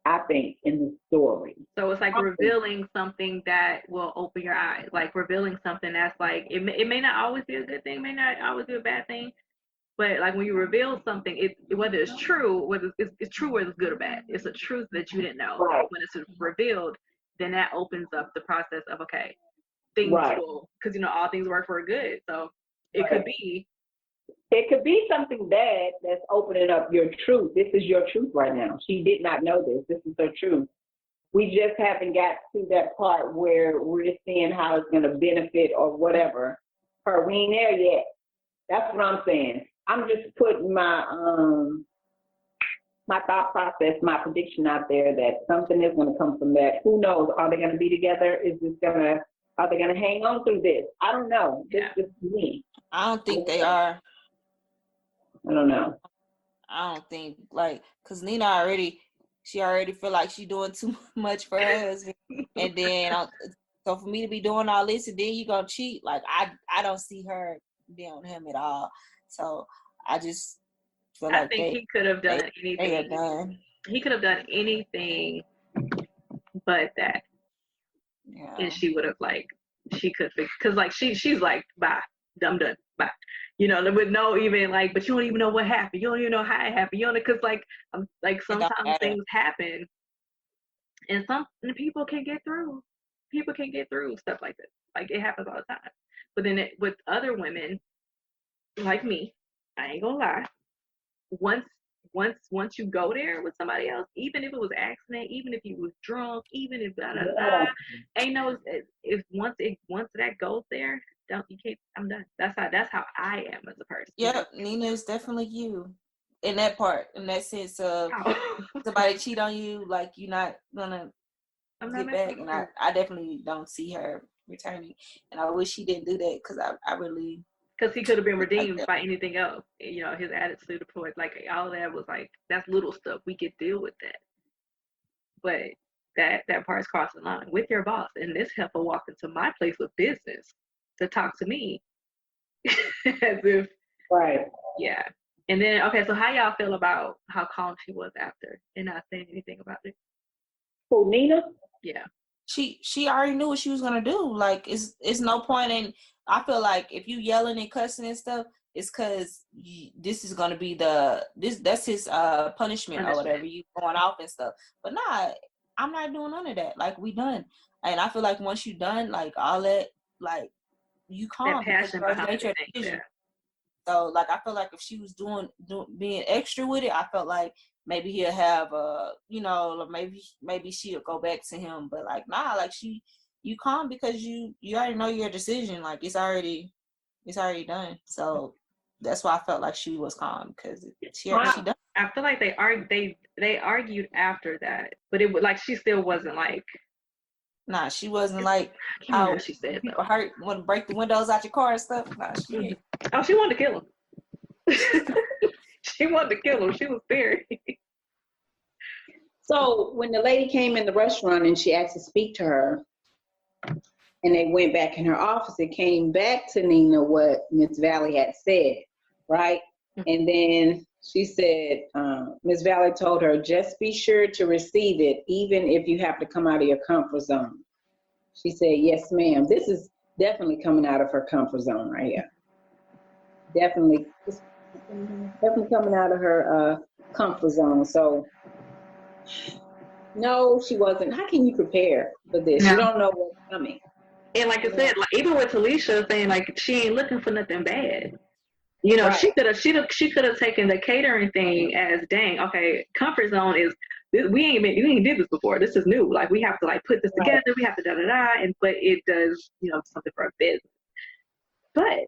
I think, in the story. So it's like revealing something that will open your eyes, like revealing something that's like, it may not always be a good thing, may not always be a bad thing, but like when you reveal something, whether it's true, whether it's true, whether it's good or bad, it's a truth that you didn't know. Right. When it's revealed, then that opens up the process of, okay, things will, because all things work for good. So it could be. It could be something bad that's opening up your truth. This is your truth right now. She did not know this. This is her truth. We just haven't got to that part where we're seeing how it's going to benefit or whatever her. We ain't there yet. That's what I'm saying. I'm just putting my my thought process, my prediction out there that something is going to come from that. Who knows? Are they going to be together? Are they going to hang on through this? I don't know. This is me. I don't think they are. I don't know. I don't think, like, because Nina already feel like she's doing too much for her husband. And then, so for me to be doing all this and then you gonna cheat, like, I don't see her being on him at all. So I just feel like I think he could have done anything. They are done. He could have done anything but that. Yeah. And she would have, like, she could fix, because, like, she's like, bye, I'm done, bye. With no even, like, but you don't even know what happened. You don't even know how it happened. Because, like sometimes things happen, and people can get through. People can get through stuff like this. Like, it happens all the time. But then with other women, like me, I ain't gonna lie. Once you go there with somebody else, even if it was accident, even if you was drunk, even if ain't no. If once that goes there, you can't. I'm done. That's how I am as a person. Yep, Nina is definitely you in that part, in that sense of somebody cheat on you, like you're not gonna get back. And I definitely don't see her returning, and I wish she didn't do that because I really. Because he could have been redeemed by anything else. His attitude towards, like, all that was like, that's little stuff. We could deal with that. But that part's crossing the line with your boss. And this heifer walked into my place of business to talk to me as if. Right. Yeah. And then, okay, so how y'all feel about how calm she was after and not saying anything about it? Who, Nina? Yeah. She already knew what she was gonna do. Like, it's no point in. I feel like if you yelling and cussing and stuff, it's because this is gonna be that's his punishment or whatever. You going off and stuff. But nah, I'm not doing none of that. Like, we done. And I feel like once you done, like, all that, like, you calm because you already made your decision. So, like, I feel like if she was being extra with it, I felt like maybe he'll have maybe she'll go back to him. But, like, nah, like, you calm because you already know your decision. Like, it's already done. So that's why I felt like she was calm, because she done. I feel like they argued after that, but it was like she still wasn't like. Nah, she wasn't like how she said people hurt, want to break the windows out your car and stuff. Nah, she didn't. Oh, she wanted to kill him. She wanted to kill him. She was scared. So when the lady came in the restaurant and she asked to speak to her, and they went back in her office, it came back to Nina what Miss Valley had said, right? And then she said, Miss Valley told her, just be sure to receive it, even if you have to come out of your comfort zone. She said, yes, ma'am. This is definitely coming out of her comfort zone right here. Definitely coming out of her comfort zone. So, no, she wasn't. How can you prepare for this? No. You don't know what's coming. And like I said, like, even with Talisha saying, like, she ain't looking for nothing bad. Right. She could have taken the catering thing as, dang, okay, comfort zone is we ain't did this before. This is new. Like, we have to, like, put this together. We have to but it does, something for a business. But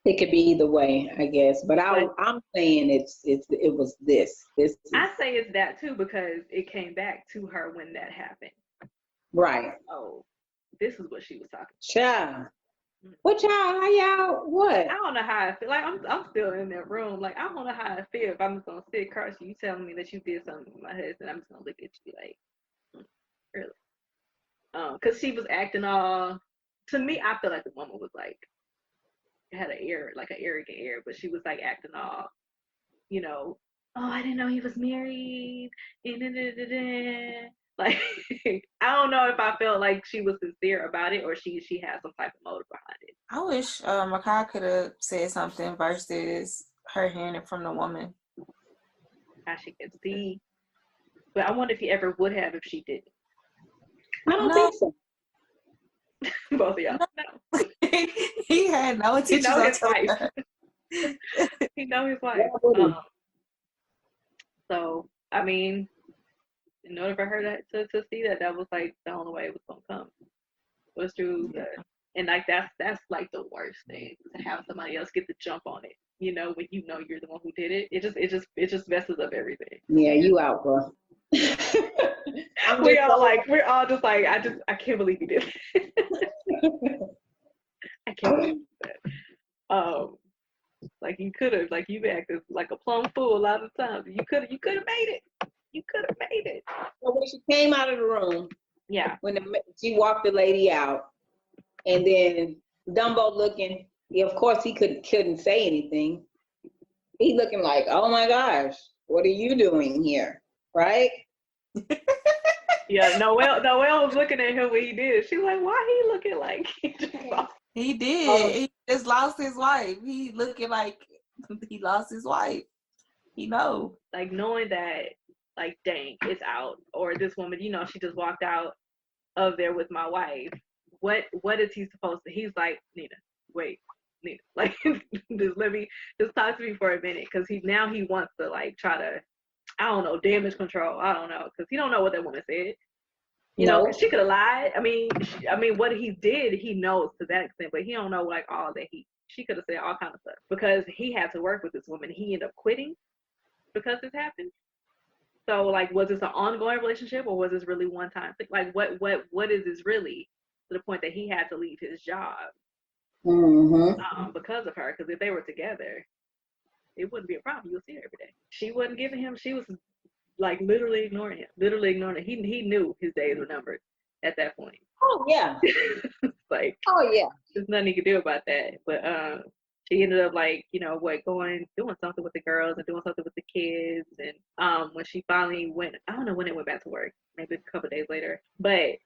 it could be either way, I guess. But I'm saying it was this. I say it's that too, because it came back to her when that happened. Right. Oh, this is what she was talking about. Child. What y'all? How y'all? What? I don't know how I feel. Like, I'm still in that room. Like, I don't know how I feel if I'm just gonna sit across you telling me that you did something with my husband. I'm just gonna look at you like, really? Because she was acting all. To me, I feel like the woman was like, had an arrogant air, but she was like acting all, oh, I didn't know he was married. Like, I don't know if I felt like she was sincere about it or she had some type of motive behind it. I wish Makai could have said something versus her hearing it from the woman. How she could see. But I wonder if he ever would have if she didn't. I don't think so. Both of y'all. No. He had no He intentions know on his telling wife. her. He know his wife. Yeah, would he? So, I mean, in order for her to see that was like the only way it was gonna come. Was through and like that's like the worst thing, to have somebody else get the jump on it. You know, when you know you're the one who did it, it just messes up everything. Yeah, you out, bro. We're all just like, I can't believe you did it. I can't believe that. Like you could have, like you acted like a plum fool a lot of times. You could have made it. You could have made it. So when she came out of the room, Yeah. when she walked the lady out, and then Dumbo looking, of course he couldn't say anything. He looking like, oh my gosh, what are you doing here, right? Yeah, Noelle was looking at him when he did. She was like, why he looking like he just lost? He did. He just lost his wife. He looking like he lost his wife. He know. Like knowing that, like, dang, it's out. Or this woman, you know, she just walked out of there with my wife. What is he supposed to? He's like, Nina, like, just talk to me for a minute, because he wants to like try to, I don't know, damage control. I don't know, because he don't know what that woman said. You know, 'cause she could have lied. I mean, what he did, he knows to that extent, but he don't know like all that she could have said all kind of stuff, because he had to work with this woman. He ended up quitting because this happened. So like, was this an ongoing relationship, or was this really one time thing? Like, what is this really, to the point that he had to leave his job because of her? Because if they were together, it wouldn't be a problem. You'll see her every day. She wasn't giving him. She was like literally ignoring him. He knew his days were numbered at that point. Oh yeah. Like, oh yeah. There's nothing he could do about that. But she ended up like, you know what, doing something with the girls and doing something with the kids. And when she finally went, I don't know when it went back to work, maybe a couple of days later. But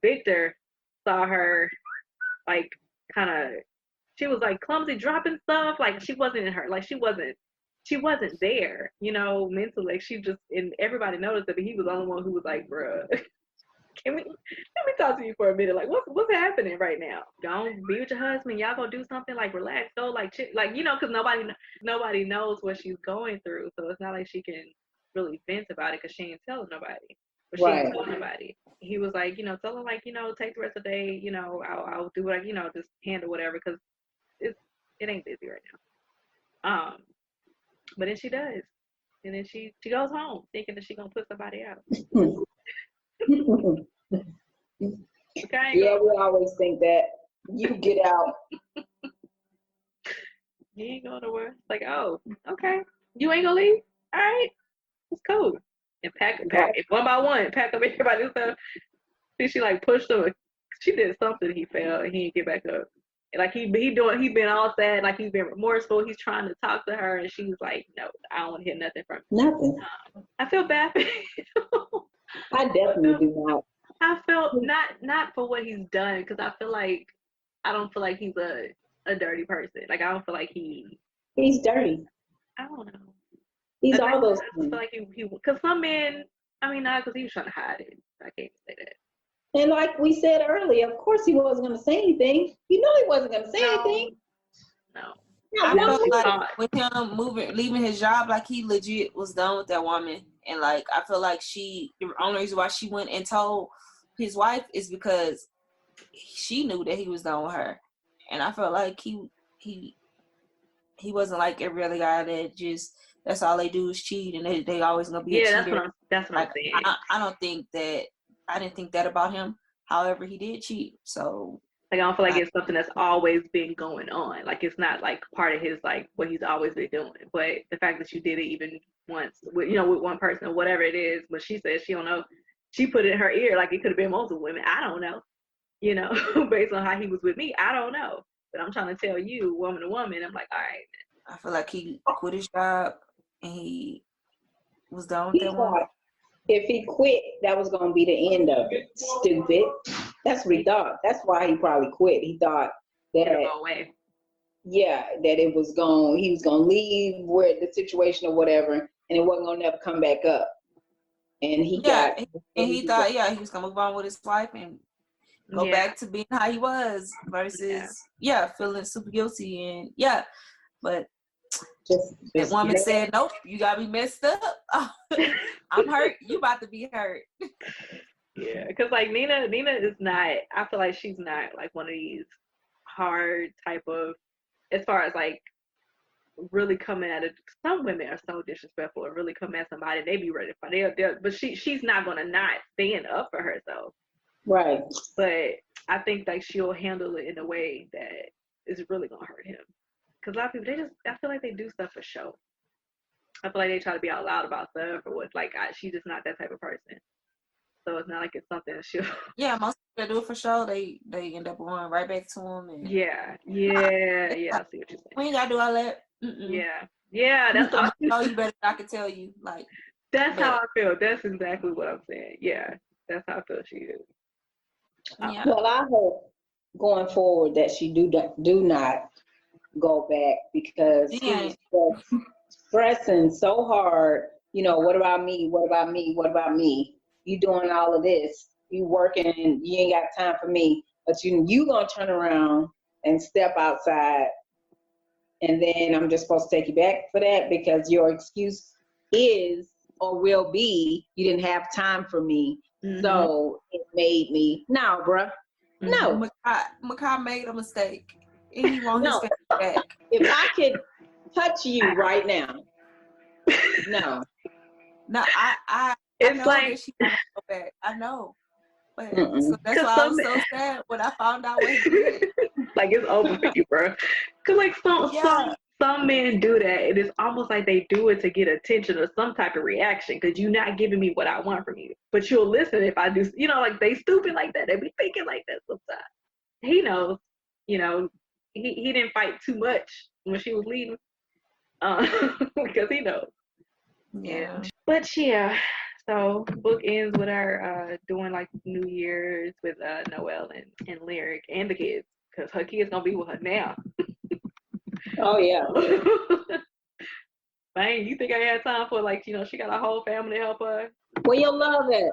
Victor saw her like kind of, she was like clumsy dropping stuff. Like she wasn't in her, like she wasn't there, you know, mentally. Like she just, and everybody noticed it, but he was the only one who was like, bruh, let me talk to you for a minute. Like, what's happening right now? Don't be with your husband. Y'all gonna do something, like relax, though, like you know, because nobody knows what she's going through, so it's not like she can really vent about it, because she ain't telling nobody. But she ain't telling nobody. He was like, you know, tell her like, you know, take the rest of the day, you know, I'll do what I, you know, just handle whatever, because it ain't busy right now. But then she does, and then she goes home thinking that she gonna put somebody out. Okay, yeah, we always think that. You get out. You ain't going nowhere. It's like, oh, okay. You ain't gonna leave? All right. It's cool. And pack it one by one, pack up everybody's stuff. See, she like pushed him. She did something, he fell and he didn't get back up. And like he been all sad, like he's been remorseful. He's trying to talk to her, and she's like, no, I don't want to hear nothing from you. Nothing. I feel bad for you. I definitely do not. I felt not for what he's done, because I don't feel like he's a dirty person. Like I don't feel like he's dirty. I don't know. He's all those things. I feel like he because some men, I mean, not because he was trying to hide it. I can't say that. And like we said earlier, of course he wasn't going to say anything. You know he wasn't going to say anything. No. I felt like with him leaving his job, like he legit was done with that woman. And like, I feel like the only reason why she went and told his wife is because she knew that he was done with her. And I felt like he wasn't like every other guy that just, that's all they do is cheat, and they always gonna be a cheater. That's what I'm saying. I didn't think that about him. However, he did cheat. So like, I don't feel like it's something that's always been going on. Like it's not like part of his like what he's always been doing. But the fact that you did it even once, with one person or whatever it is, but she says she don't know. She put it in her ear like it could have been multiple women. I don't know. You know, based on how he was with me, I don't know. But I'm trying to tell you, woman to woman, I'm like, all right. I feel like he quit his job and he was done with He that woman. thought if he quit, that was going to be the end of it. Stupid. That's what he thought. That's why he probably quit. He thought It'll that, go away. yeah, that he was going to leave where the situation or whatever, and it wasn't going to never come back up. And he thought, he was gonna move on with his life and go back to being how he was versus feeling super guilty and but that woman said, nope, you gotta be messed up. I'm hurt, you about to be hurt. Yeah, because like Nina is not, I feel like she's not like one of these hard type of, as far as like really coming at it. Some women are so disrespectful or really come at somebody, they be ready for but she's not gonna not stand up for herself. Right. But I think like she'll handle it in a way that is really gonna hurt him. Because a lot of people, I feel like they do stuff for show. I feel like they try to be out loud about stuff or what. Like she's just not that type of person. So it's not like it's something that she'll. Yeah, most people that do it for show, they end up going right back to him. And Yeah. I see what you're saying. We ain't gotta do all that. Yeah. That's what I know you better. I can tell you, like. That's how I feel. That's exactly what I'm saying. Yeah, that's how I feel she is. Yeah. Well, I hope going forward that she do not go back, because he's stressing so hard. You know, what about me? What about me? What about me? You doing all of this? You working and you ain't got time for me. But you gonna turn around and step outside, and then I'm just supposed to take you back for that because your excuse is or will be you didn't have time for me. Mm-hmm. So it made me. No, bruh. No. Makai made a mistake. And he wants his family back. If I could touch you right now, no. No, I know like, that she's gonna go back. I know. But so that's why I was so sad when I found out what he did. Like it's over for you, bro. Cause like some men do that, and it's almost like they do it to get attention or some type of reaction. Cause you're not giving me what I want from you, but you'll listen if I do. You know, like they stupid like that. They be thinking like that sometimes. He knows. You know, he didn't fight too much when she was leaving, because he knows. Yeah. But yeah. So book ends with her doing like New Year's with Noelle and Lyric and the kids, because her kids gonna be with her now. Oh yeah. Man, you think I had time for, like, you know, she got a whole family to help her? Where your love at,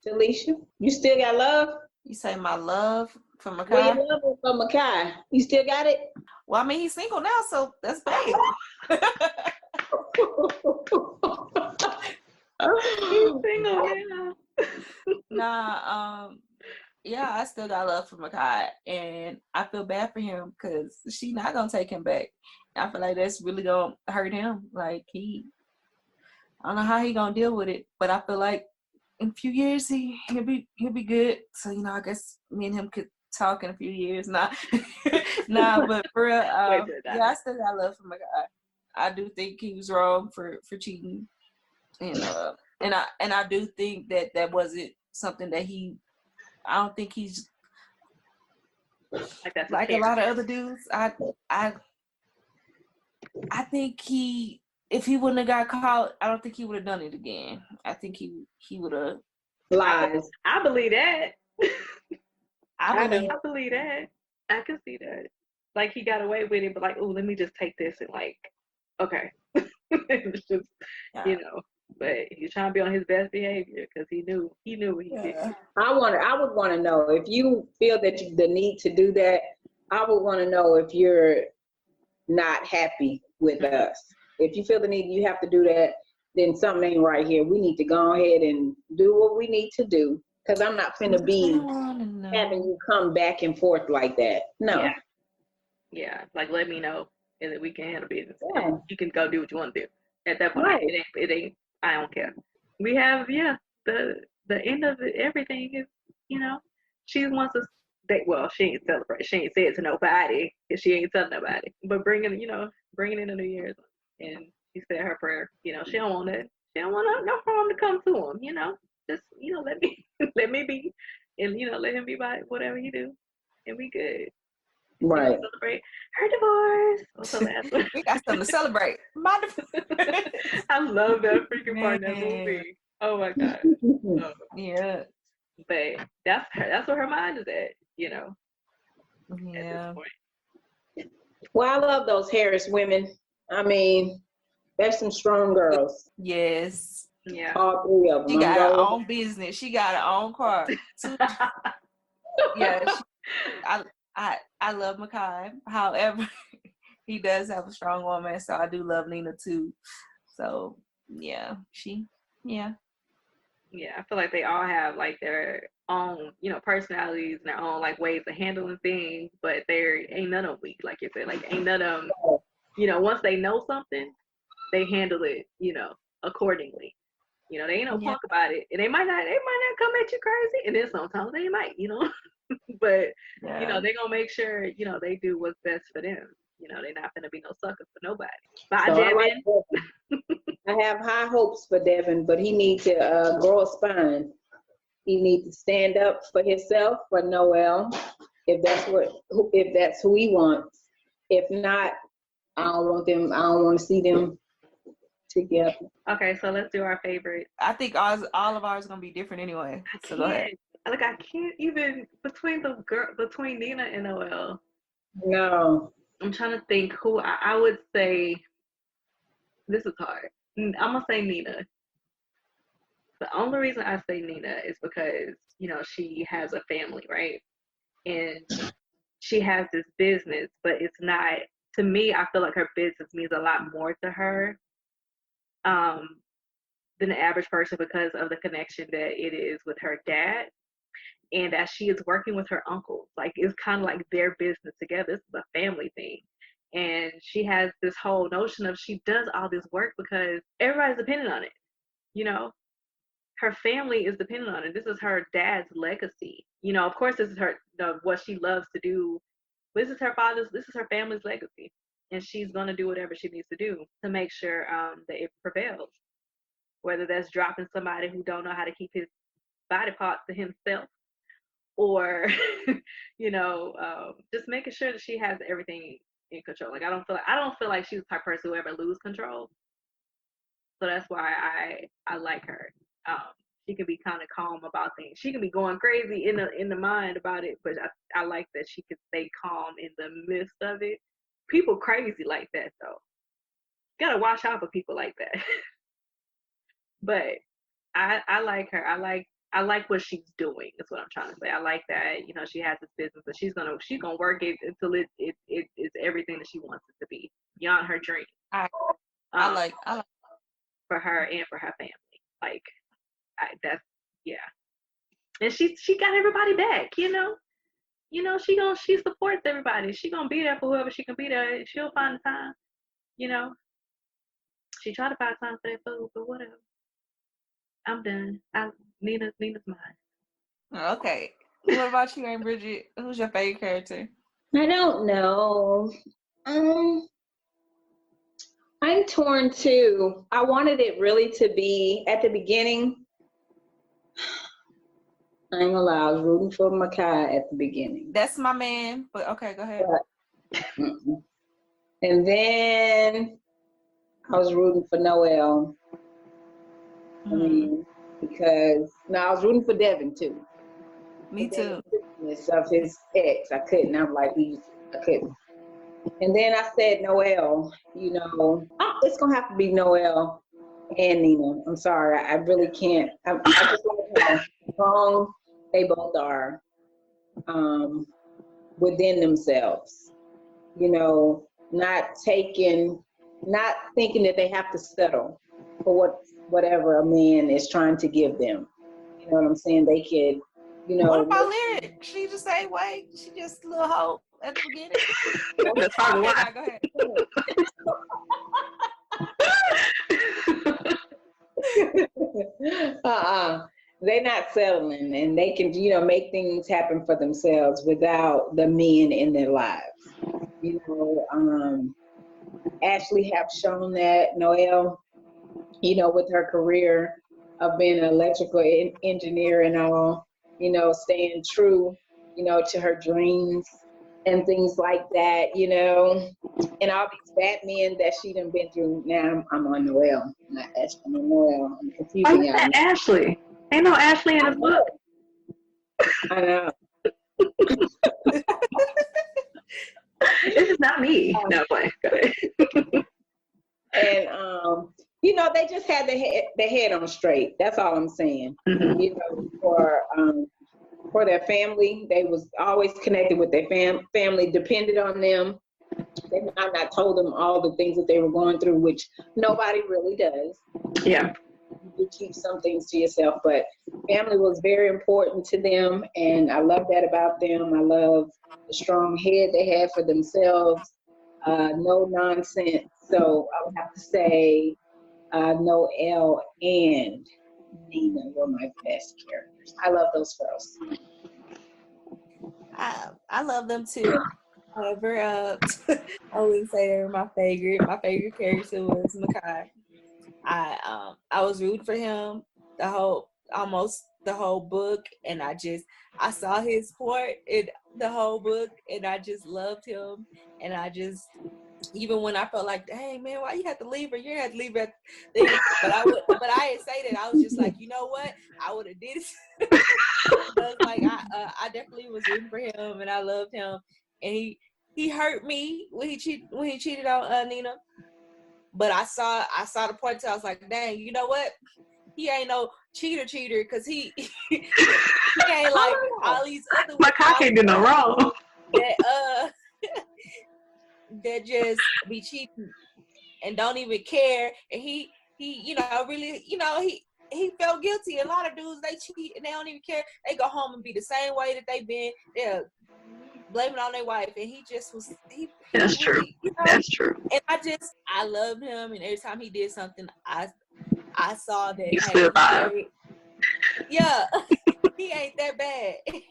Talisha? You still got love? You say my love for Makai? Where your love is for Makai? You still got it? Well, I mean, he's single now, so that's big. He's single now. Nah, yeah, I still got love for Makai, and I feel bad for him because she not gonna take him back. I feel like that's really gonna hurt him. Like I don't know how he gonna deal with it, but I feel like in a few years he'll be good. So you know, I guess me and him could talk in a few years. Nah, but for real, yeah, I still got love for Makai. I do think he was wrong for cheating, and I do think that wasn't something that he. I don't think he's like a lot of other dudes. I think if he wouldn't have got caught, I don't think he would have done it again. I think he would have. Lies. I believe that. I believe that. I can see that. Like he got away with it, but like, oh, let me just take this and like, okay. It's just, you know. But he's trying to be on his best behavior because he knew what he did. I would want to know if you feel that the need to do that. I would want to know if you're not happy with us. If you feel the need, you have to do that. Then something ain't right here. We need to go ahead and do what we need to do. Because I'm not finna be having you come back and forth like that. No. Yeah. Like let me know, and then we can handle business. Yeah. You can go do what you want to do. At that point, right. it ain't. I don't care. We have the end of it. Everything is, you know, she wants us. She ain't celebrate. She ain't say it to nobody, and she ain't telling nobody. But bringing in the New Year's, and she said her prayer. You know, she don't want that. She don't want no harm to come to him. You know, just let me be, and let him be by whatever he do, and we good. Right. Celebrate her divorce. What's the last one? We got something to celebrate. My I love that freaking part in that movie. Oh my god. Yeah. But that's her. That's where her mind is at. You know. Yeah. At this point. Well, I love those Harris women. I mean, there's some strong girls. Yes. Yeah. All three of them. She got her own business. She got her own car. Yeah. I love Makai. However, he does have a strong woman, so I do love Nina too. So yeah, Yeah, I feel like they all have like their own, you know, personalities and their own like ways of handling things, but there ain't none of them weak, like you said. Like ain't none of them, you know, once they know something, they handle it, you know, accordingly. You know, they ain't no punk about it, and they might not come at you crazy, and then sometimes they might, you know, but you know they gonna make sure, you know, they do what's best for them. You know, they're not gonna be no suckers for nobody. Bye, Devin. I have high hopes for Devin, but he needs to grow a spine. He needs to stand up for himself, for Noel, if that's who he wants. If not, I don't want to see them together. Okay, so let's do our favorite. I think all of ours are gonna be different anyway. So go ahead. Like I can't even between Nina and Noel. No. I'm trying to think who I would say. This is hard. I'm gonna say Nina. The only reason I say Nina is because, you know, she has a family, right? And she has this business, but it's not, to me, I feel like her business means a lot more to her than the average person because of the connection that it is with her dad. And as she is working with her uncles, like it's kind of like their business together. This is a family thing. And she has this whole notion of she does all this work because everybody's dependent on it. You know, her family is dependent on it. This is her dad's legacy. You know, of course, this is her what she loves to do. This is her family's legacy, and she's gonna do whatever she needs to do to make sure that it prevails. Whether that's dropping somebody who don't know how to keep his body parts to himself, or you know, just making sure that she has everything in control. Like I don't feel like she's the type of person who ever lose control. So that's why I like her. She can be kind of calm about things. She can be going crazy in the mind about it, but I like that she can stay calm in the midst of it. People crazy like that though. You gotta watch out for people like that. But I like her. I like what she's doing. That's what I'm trying to say. I like that, you know, she has this business, but she's gonna work it until it is everything that she wants it to be, beyond her dream. I like for her and for her family. Like that's and she got everybody back. You know she supports everybody. She gonna be there for whoever she can be there. She'll find the time. You know, she tried to find time for that food, but whatever. I'm done. Nina's mine. Okay. What about you, Aunt Bridget? Who's your favorite character? I don't know. I'm torn too. I wanted it really to be at the beginning. I ain't gonna lie, I was rooting for Makai at the beginning. That's my man, but okay, go ahead. And then I was rooting for Noel. I mean, because I was rooting for Devin too. Me too. Of his ex, I couldn't. I'm like, I couldn't. And then I said Noel. You know, it's gonna have to be Noel and Nina. I'm sorry, I really can't. I just like how strong they both are within themselves. You know, not thinking that they have to settle for whatever a man is trying to give them. You know what I'm saying? They could, you know. What about Lyric? She the same way. She just a little hoe at the beginning. That's probably why. Go ahead. They're not settling, and they can, you know, make things happen for themselves without the men in their lives. You know, Ashley have shown that. Noelle, you know, with her career of being an electrical engineer and all, you know, staying true, you know, to her dreams and things like that, you know, and all these bad men that she done been through. Now I'm on Noel, not Ashley. I'm on Noel. I'm confusing Oh, y'all. Ashley. Ain't no Ashley in the book. I know. This is not me. No, play. And you know, they just had their head on straight. That's all I'm saying. Mm-hmm. You know, for their family, they was always connected with their family, depended on them. They might not told them all the things that they were going through, which nobody really does. Yeah. You keep some things to yourself, but family was very important to them, and I love that about them. I love the strong head they had for themselves, no nonsense. So I would have to say Noelle and Nina were my best characters. I love those girls. I love them too. However, I wouldn't say they were my favorite. My favorite character was Makai. I was rooting for him almost the whole book, and I saw his part in the whole book, and I just loved him, and I just, even when I felt like, hey man, why you have to leave her? You didn't have to leave her at the thing. But I didn't say that. I was just like, you know what? I would have did it. I was like, I definitely was rooting for him, and I loved him, and he hurt me when he cheated on Nina. But I saw the point till I was like, dang, you know what? He ain't no cheater because he ain't like all these other My cock ain't do no wrong. that that just be cheating and don't even care. And he you know, really, you know, he felt guilty. A lot of dudes, they cheat and they don't even care. They go home and be the same way that they've been. They'll blame it on their wife, and he just was That's really, true. you know, That's true. and I loved him, and every time he did something, I saw that, You hey, stood by him. Yeah, he ain't that bad. And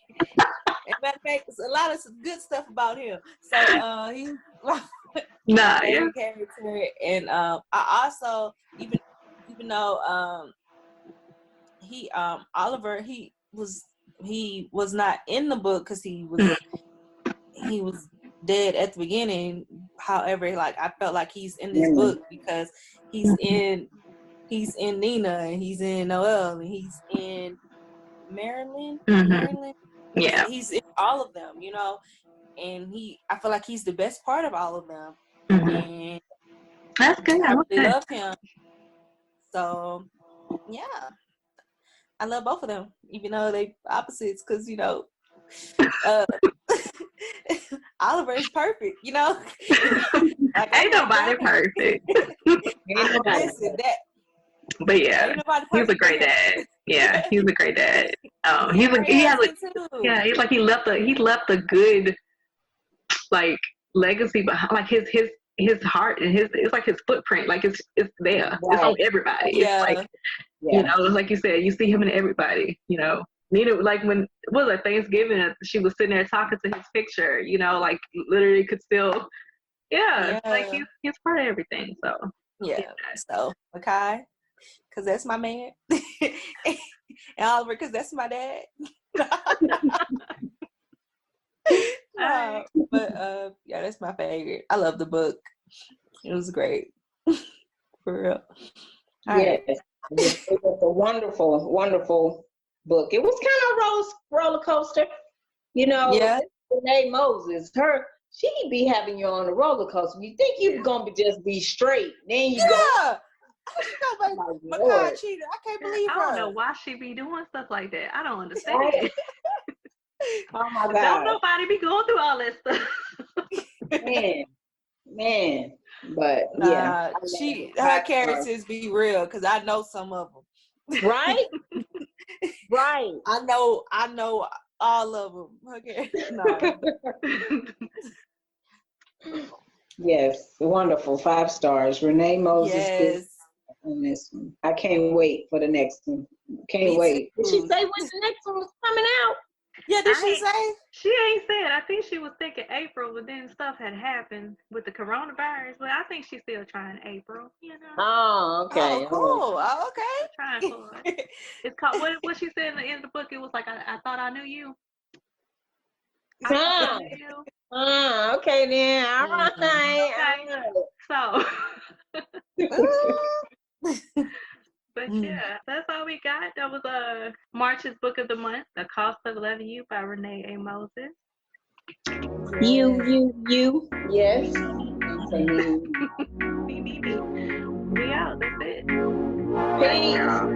matter of fact, there's a lot of good stuff about him. So he's my favorite character, and I also, even though he Oliver, he was not in the book because he was dead at the beginning. However, like, I felt like he's in this book because he's in Nina, and he's in Noelle, and he's in Marilyn. Marilyn. Yeah. He's in all of them, you know, and I feel like he's the best part of all of them. And that's good. I really love him. So yeah, I love both of them, even though they opposites, because, you know, Oliver is perfect, you know. Like, ain't nobody perfect. Listen, but yeah, he's a great dad. Yeah, he's a great dad. He left a good, like, legacy behind, like his heart and his like his footprint, like it's there. Right. It's on everybody. Yeah. It's like, you know, like you said, you see him in everybody, you know. Nina, like, when it was like Thanksgiving, she was sitting there talking to his picture, you know, like literally could still, like he's part of everything. So so Makai, because that's my man, and Oliver, because that's my dad. But that's my favorite. I love the book. It was great. For real. Yes. It was a wonderful, wonderful book. It was kind of a roller coaster. You know, Renee Moses, she be having you on a roller coaster. You think you're going to just be straight. Then you go. Makai cheater. I can't believe her. I don't know why she be doing stuff like that. I don't understand. Right? Oh my God. Don't nobody be going through all that stuff. Man. But yeah. Her characters be real, because I know some of them. Right? Right. I know all of them. Okay. No. Yes, wonderful. 5 stars. Renee Moses. Yes. On this one. I can't wait for the next one. Can't wait. Did she say when the next one was coming out? Yeah, did she say? She ain't said. I think she was thinking April, but then stuff had happened with the coronavirus. But I think she's still trying April, you know. Oh, okay. Oh, cool. Oh, okay. Trying for it. It's called, what she said in the end of the book, it was like, I thought I knew you. Okay then. All right. So, Ooh. but yeah, that's all we got. That was March's book of the month, The Cost of Loving You by Renee A. Moses. You. Yes. Me. We out. That's it. Peace.